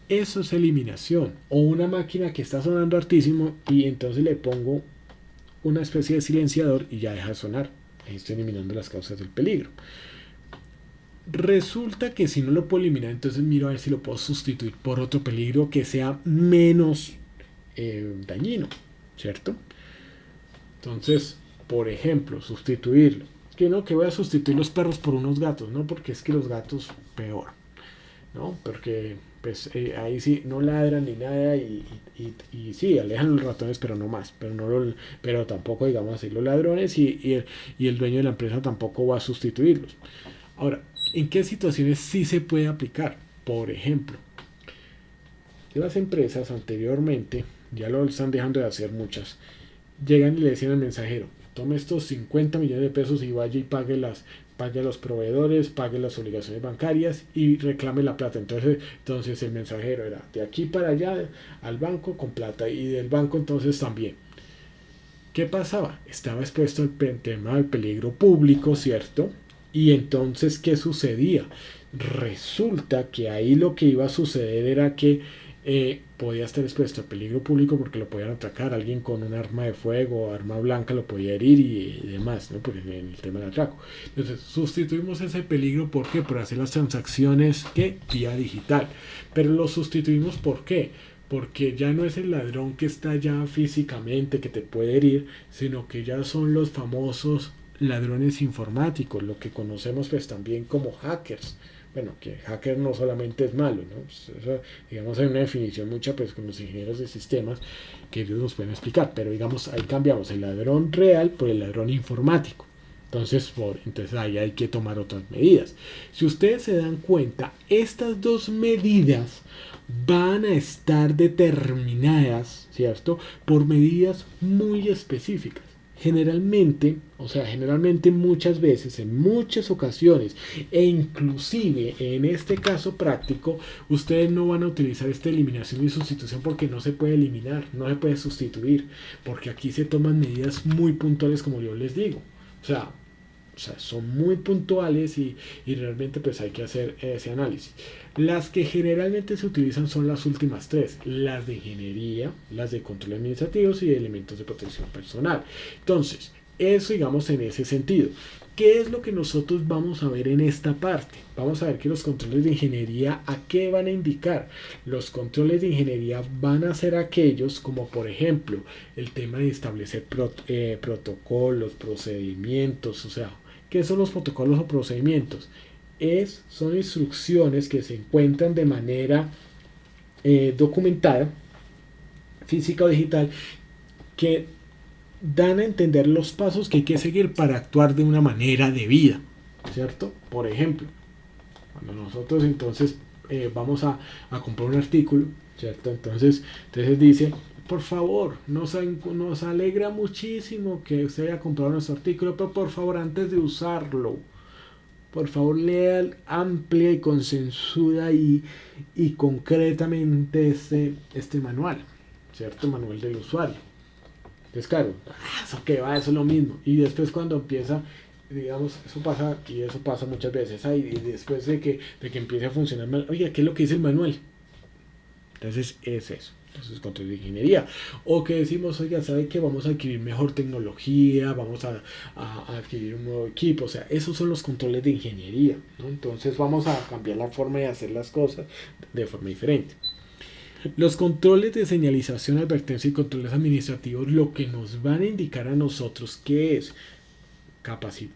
eso es eliminación. O una máquina que está sonando hartísimo y entonces le pongo una especie de silenciador y ya deja de sonar. Ahí estoy eliminando las causas del peligro. Resulta que si no lo puedo eliminar, entonces miro a ver si lo puedo sustituir por otro peligro que sea menos dañino, ¿cierto? Entonces, por ejemplo, sustituirlo. Que voy a sustituir los perros por unos gatos, ¿no? Porque es que los gatos peor, ¿no? Porque pues ahí sí no ladran ni nada y sí, alejan los ratones, pero no más, pero tampoco, digamos así, los ladrones y el dueño de la empresa tampoco va a sustituirlos. Ahora, ¿en qué situaciones sí se puede aplicar? Por ejemplo, las empresas anteriormente, ya lo están dejando de hacer muchas, llegan y le decían al mensajero: tome estos 50 millones de pesos y vaya y pague a los proveedores, pague las obligaciones bancarias y reclame la plata. Entonces el mensajero era de aquí para allá al banco con plata, y del banco entonces también. ¿Qué pasaba? Estaba expuesto al tema del peligro público, ¿cierto? Y entonces, ¿qué sucedía? Resulta que ahí lo que iba a suceder era que podía estar expuesto a peligro público porque lo podían atacar, alguien con un arma de fuego o arma blanca lo podía herir y demás, ¿no? Porque en el tema del atraco. Entonces sustituimos ese peligro, ¿por qué? Por hacer las transacciones vía digital. Pero lo sustituimos, ¿por qué? Porque ya no es el ladrón que está ya físicamente que te puede herir, sino que ya son los famosos ladrones informáticos, lo que conocemos pues también como hackers. bueno, que hacker no solamente es malo, ¿no? Pues eso, digamos, hay una definición mucha pues con los ingenieros de sistemas que ellos nos pueden explicar, pero digamos, ahí cambiamos el ladrón real por el ladrón informático. Entonces ahí hay que tomar otras medidas. Si ustedes se dan cuenta, estas dos medidas van a estar determinadas, ¿cierto? Por medidas muy específicas. Generalmente muchas veces, en muchas ocasiones, e inclusive en este caso práctico, ustedes no van a utilizar esta eliminación y sustitución porque no se puede eliminar, no se puede sustituir, porque aquí se toman medidas muy puntuales como yo les digo. O sea, son muy puntuales y realmente pues hay que hacer ese análisis. Las que generalmente se utilizan son las últimas tres, las de ingeniería, las de control administrativos y de elementos de protección personal. Entonces, eso digamos en ese sentido. ¿Qué es lo que nosotros vamos a ver en esta parte? Vamos a ver que los controles de ingeniería, ¿a qué van a indicar? Los controles de ingeniería van a ser aquellos como por ejemplo el tema de establecer protocolos, procedimientos, o sea, ¿qué son los protocolos o procedimientos? Son instrucciones que se encuentran de manera documentada, física o digital, que dan a entender los pasos que hay que seguir para actuar de una manera debida, ¿cierto? Por ejemplo, cuando nosotros entonces vamos a comprar un artículo, ¿cierto? Entonces dice, por favor, nos alegra muchísimo que usted haya comprado nuestro artículo, pero por favor, antes de usarlo, por favor, lea amplia y consensuada y concretamente este manual, ¿cierto? Manual del usuario. Entonces, claro, eso que va, eso es lo mismo. Y después cuando empieza, digamos, eso pasa muchas veces. Y después de que empiece a funcionar mal, oye, ¿qué es lo que dice el manual? Entonces, es eso. Entonces, control de ingeniería. O que decimos, oiga, ¿sabe que vamos a adquirir mejor tecnología? Vamos a adquirir un nuevo equipo. O sea, esos son los controles de ingeniería, ¿no? Entonces, vamos a cambiar la forma de hacer las cosas de forma diferente. Los controles de señalización, advertencia y controles administrativos lo que nos van a indicar a nosotros que es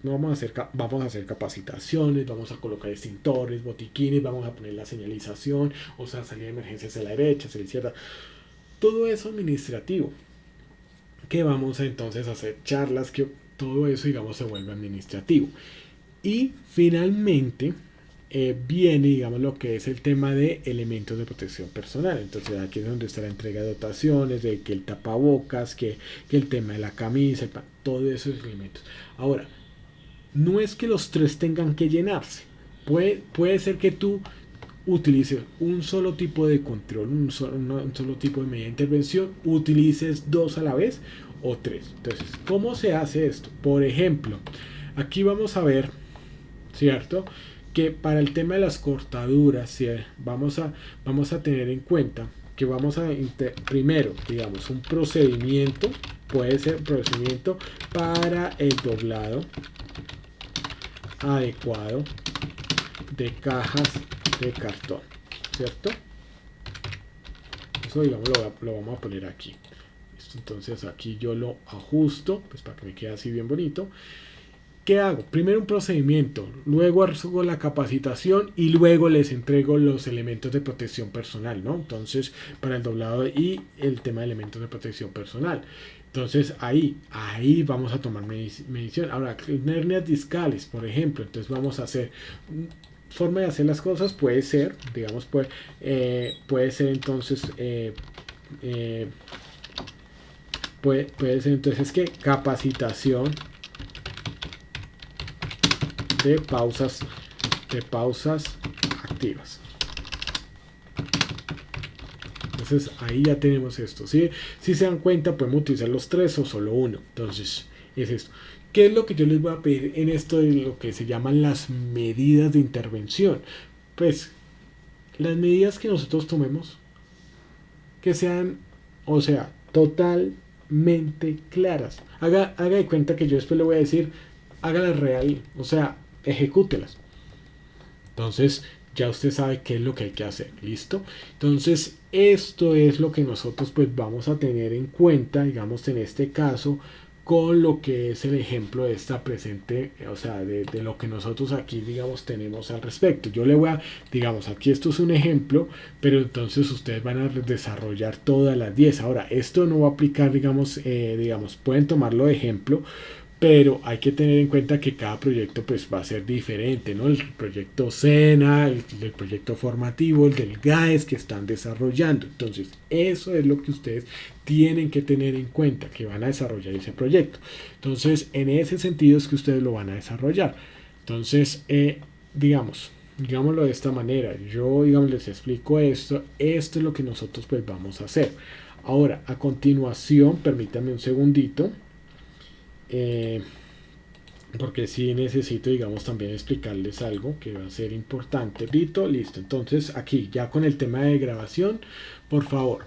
vamos a hacer capacitaciones, vamos a colocar extintores, botiquines, vamos a poner la señalización, o sea, salida de emergencias a la derecha, hacia la izquierda, todo eso administrativo, que vamos a entonces a hacer charlas, que todo eso digamos se vuelve administrativo. Y finalmente viene, digamos, lo que es el tema de elementos de protección personal. Entonces aquí es donde está la entrega de dotaciones, de que el tapabocas, que el tema de la camisa, todos esos elementos. Ahora, no es que los tres tengan que llenarse. Puede ser que tú utilices un solo tipo de control, un solo tipo de medida de intervención, utilices dos a la vez o tres. Entonces, ¿cómo se hace esto? Por ejemplo, aquí vamos a ver, ¿cierto?, que para el tema de las cortaduras, ¿sí?, vamos a tener en cuenta que vamos a primero, digamos, un procedimiento, puede ser un procedimiento para el doblado adecuado de cajas de cartón, ¿cierto? Eso, digamos, lo vamos a poner aquí. Entonces aquí yo lo ajusto, pues para que me quede así bien bonito. ¿Qué hago? Primero un procedimiento, luego hago la capacitación y luego les entrego los elementos de protección personal, ¿no? Entonces, para el doblado y el tema de elementos de protección personal. Entonces, ahí vamos a tomar medición. Ahora, hernias discales, por ejemplo, entonces vamos a hacer... Forma de hacer las cosas puede ser, digamos, puede ser entonces... puede ser entonces que capacitación de pausas activas. Entonces ahí ya tenemos esto. ¿Sí? Si se dan cuenta, podemos utilizar los tres o solo uno. Entonces es esto. ¿Qué es lo que yo les voy a pedir en esto de lo que se llaman las medidas de intervención? Pues las medidas que nosotros tomemos que sean, o sea, totalmente claras. Haga de cuenta que yo después le voy a decir, hágalas real, o sea, ejecútelas. Entonces ya usted sabe qué es lo que hay que hacer, ¿listo? Entonces esto es lo que nosotros pues vamos a tener en cuenta, digamos en este caso, con lo que es el ejemplo de esta presente, o sea, de lo que nosotros aquí, digamos, tenemos al respecto. Yo le voy a, digamos, aquí esto es un ejemplo, pero entonces ustedes van a desarrollar todas las 10. Ahora, esto no va a aplicar, digamos, pueden tomarlo de ejemplo, pero hay que tener en cuenta que cada proyecto pues va a ser diferente, ¿no? El proyecto SENA, el proyecto formativo, el del GAES que están desarrollando. Entonces, eso es lo que ustedes tienen que tener en cuenta, que van a desarrollar ese proyecto. Entonces, en ese sentido es que ustedes lo van a desarrollar. Entonces, digámoslo de esta manera. Yo, digamos, les explico esto. Esto es lo que nosotros pues vamos a hacer. Ahora, a continuación, permítanme un segundito. Porque sí necesito, digamos, también explicarles algo que va a ser importante. Listo. Entonces, aquí ya con el tema de grabación, por favor,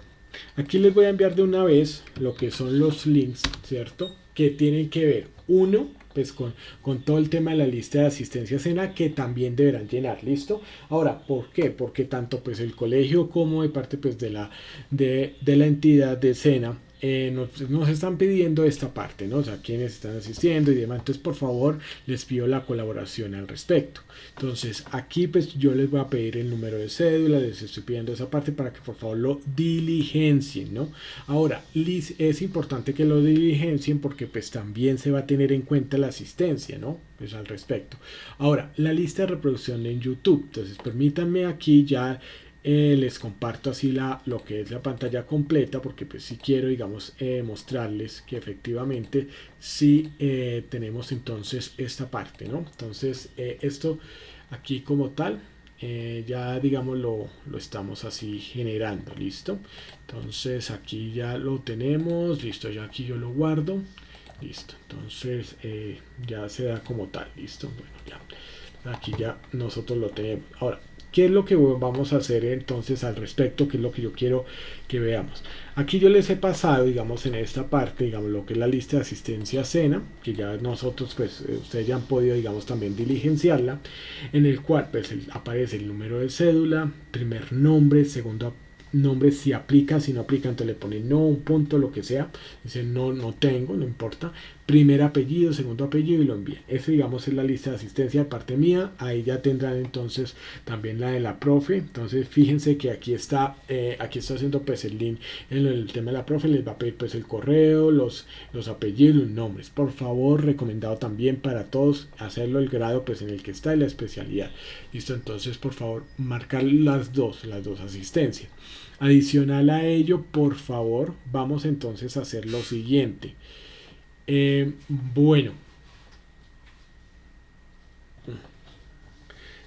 aquí les voy a enviar de una vez lo que son los links, ¿cierto? Que tienen que ver, uno, pues con todo el tema de la lista de asistencia SENA que también deberán llenar, ¿listo? Ahora, ¿por qué? Porque tanto pues el colegio como de parte pues de la entidad de SENA nos están pidiendo esta parte, ¿no? O sea, quienes están asistiendo y demás. Entonces, por favor, les pido la colaboración al respecto. Entonces, aquí pues yo les voy a pedir el número de cédula, les estoy pidiendo esa parte para que por favor lo diligencien, ¿no? Ahora, es importante que lo diligencien porque pues también se va a tener en cuenta la asistencia, ¿no? Pues al respecto. Ahora, la lista de reproducción en YouTube. Entonces, permítanme aquí ya les comparto así lo que es la pantalla completa porque pues si quiero digamos mostrarles que efectivamente sí tenemos entonces esta parte, ¿no? Entonces esto aquí como tal ya digamos lo estamos así generando, listo. Entonces aquí ya lo tenemos, listo, ya aquí yo lo guardo, listo. Entonces ya se da como tal, listo. Bueno, ya aquí ya nosotros lo tenemos. Ahora, ¿qué es lo que vamos a hacer entonces al respecto? ¿Qué es lo que yo quiero que veamos? Aquí yo les he pasado, digamos, en esta parte, digamos, lo que es la lista de asistencia SENA, que ya nosotros, pues, ustedes ya han podido, digamos, también diligenciarla, en el cual, pues, aparece el número de cédula, primer nombre, segundo nombre, si aplica, si no aplica, entonces le pone no, un punto, lo que sea, dice no, no tengo, no importa, primer apellido, segundo apellido y lo envían. Esa digamos es la lista de asistencia de parte mía. Ahí ya tendrán entonces también la de la profe. Entonces fíjense que aquí está haciendo pues el link en el tema de la profe. Les va a pedir pues el correo, los apellidos, los nombres. Por favor, recomendado también para todos hacerlo el grado pues en el que está y la especialidad. Listo, entonces por favor marcar las dos asistencias. Adicional a ello, por favor, vamos entonces a hacer lo siguiente. Bueno,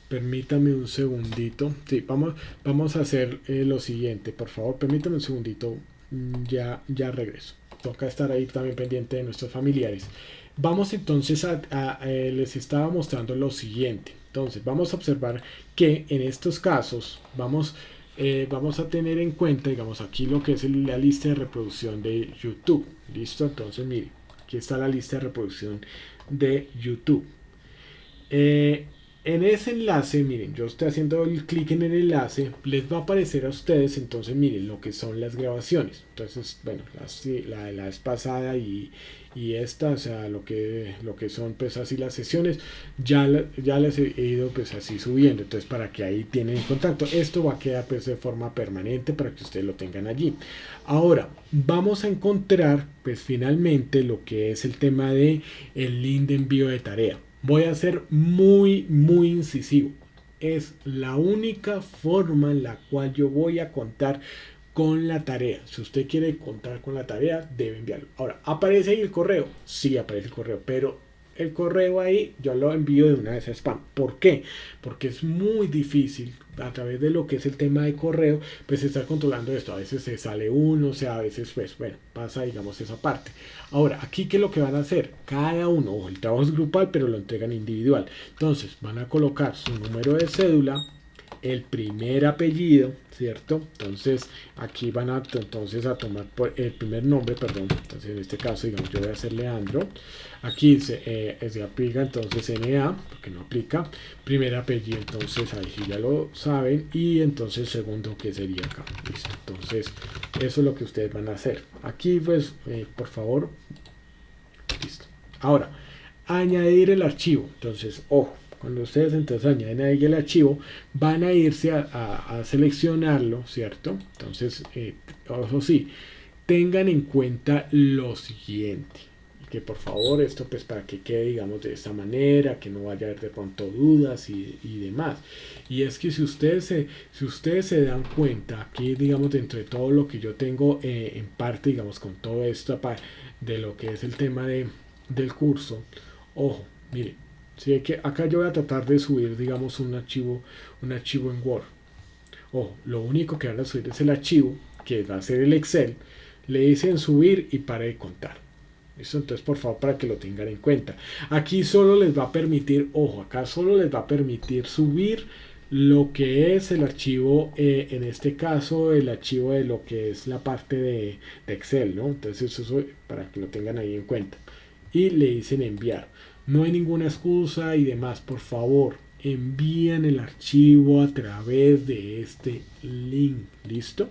permítame un segundito. Sí, vamos a hacer lo siguiente. Por favor, permítame un segundito. Ya regreso. Toca estar ahí también pendiente de nuestros familiares. Vamos entonces les estaba mostrando lo siguiente. Entonces, vamos a observar que en estos casos vamos a tener en cuenta, digamos, aquí lo que es la lista de reproducción de YouTube. ¿Listo? Entonces, mire, aquí está la lista de reproducción de YouTube. En ese enlace, miren, yo estoy haciendo el clic en el enlace, les va a aparecer a ustedes, entonces miren lo que son las grabaciones. Entonces, bueno, la de la vez pasada y esta, o sea, lo que son pues así las sesiones, ya les he ido pues así subiendo, entonces para que ahí tienen contacto. Esto va a quedar pues de forma permanente para que ustedes lo tengan allí. Ahora, vamos a encontrar pues finalmente lo que es el tema de el link de envío de tarea. Voy a ser muy incisivo. Es la única forma en la cual yo voy a contar con la tarea. Si usted quiere contar con la tarea, debe enviarlo. Ahora, ¿aparece ahí el correo? Sí, aparece el correo, pero el correo ahí yo lo envío de una vez a spam. ¿Por qué? Porque es muy difícil a través de lo que es el tema de correo, pues estar controlando esto. A veces se sale uno, o sea, a veces pues bueno, pasa digamos esa parte. Ahora, aquí ¿qué es lo que van a hacer? Cada uno, o el trabajo es grupal, pero lo entregan individual. Entonces, van a colocar su número de cédula, el primer apellido, ¿cierto? Entonces aquí van a tomar por el primer nombre, perdón. Entonces en este caso, digamos, yo voy a hacer Leandro. Aquí se aplica entonces NA, porque no aplica. Primer apellido, entonces ahí sí ya lo saben. Y entonces segundo, que sería acá. Listo. Entonces eso es lo que ustedes van a hacer. Aquí pues, por favor, Listo. Ahora, añadir el archivo. Entonces, ojo, cuando ustedes entonces añaden ahí el archivo, van a irse a seleccionarlo, ¿cierto? Entonces, ojo, sí, tengan en cuenta lo siguiente. Que por favor esto pues para que quede digamos de esta manera, que no vaya a haber de pronto dudas y demás. Y es que si ustedes se dan cuenta aquí digamos dentro de todo lo que yo tengo en parte digamos con todo esto de lo que es el tema del curso, ojo, mire, si que acá yo voy a tratar de subir digamos un archivo en Word. Ojo, lo único que van a subir es el archivo, que va a ser el Excel, le dicen subir y pare de contar. ¿Listo? Entonces, por favor, para que lo tengan en cuenta. Aquí solo les va a permitir, ojo, acá solo les va a permitir subir lo que es el archivo, en este caso, el archivo de lo que es la parte de Excel, ¿no? Entonces, eso para que lo tengan ahí en cuenta. Y le dicen enviar. No hay ninguna excusa y demás, por favor, envíen el archivo a través de este link. ¿Listo?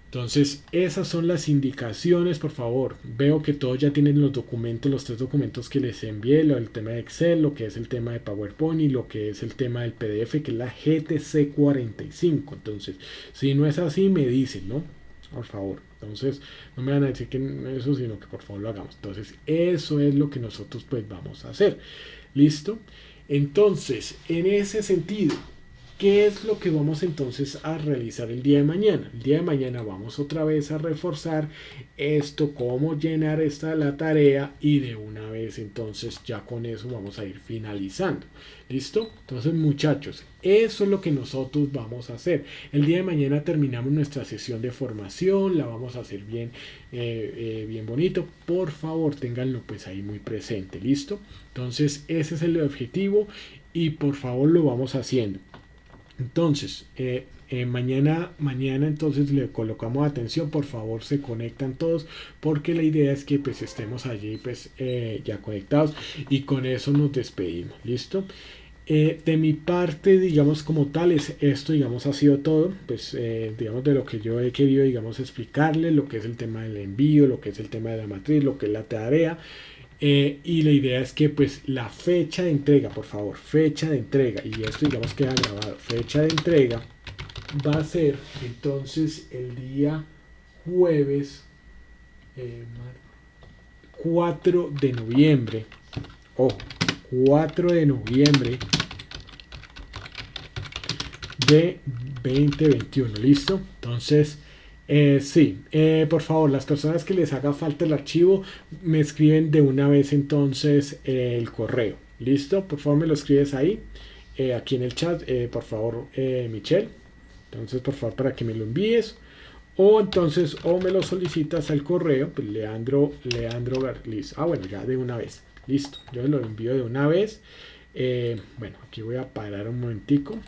Entonces, esas son las indicaciones, por favor. Veo que todos ya tienen los documentos, los 3 documentos que les envié, el tema de Excel, lo que es el tema de PowerPoint y lo que es el tema del PDF, que es la GTC 45. Entonces, si no es así, me dicen, ¿no? Por favor. Entonces, no me van a decir que eso, sino que por favor lo hagamos. Entonces, eso es lo que nosotros pues vamos a hacer. ¿Listo? Entonces, en ese sentido, ¿qué es lo que vamos entonces a realizar el día de mañana? El día de mañana vamos otra vez a reforzar esto, cómo llenar la tarea y de una vez entonces ya con eso vamos a ir finalizando. ¿Listo? Entonces muchachos, eso es lo que nosotros vamos a hacer. El día de mañana terminamos nuestra sesión de formación, la vamos a hacer bien, bien bonito. Por favor, ténganlo pues ahí muy presente. ¿Listo? Entonces ese es el objetivo y por favor lo vamos haciendo. Entonces, mañana entonces le colocamos atención, por favor se conectan todos, porque la idea es que pues estemos allí pues ya conectados y con eso nos despedimos, ¿listo? De mi parte, digamos como tal, esto digamos ha sido todo, pues digamos de lo que yo he querido digamos explicarles, lo que es el tema del envío, lo que es el tema de la matriz, lo que es la tarea. Y la idea es que pues la fecha de entrega, por favor, fecha de entrega, y esto digamos queda grabado, fecha de entrega va a ser entonces el día jueves 4 de noviembre, ojo, 4 de noviembre de 2021, ¿listo? Entonces, sí, por favor, las personas que les haga falta el archivo, me escriben de una vez entonces el correo. ¿Listo? Por favor, me lo escribes ahí, aquí en el chat, por favor, Michelle. Entonces, por favor, para que me lo envíes. O entonces, o me lo solicitas al correo, pues Leandro Garlis. Ah, bueno, ya de una vez. Listo, yo lo envío de una vez. Bueno, aquí voy a parar un momentico.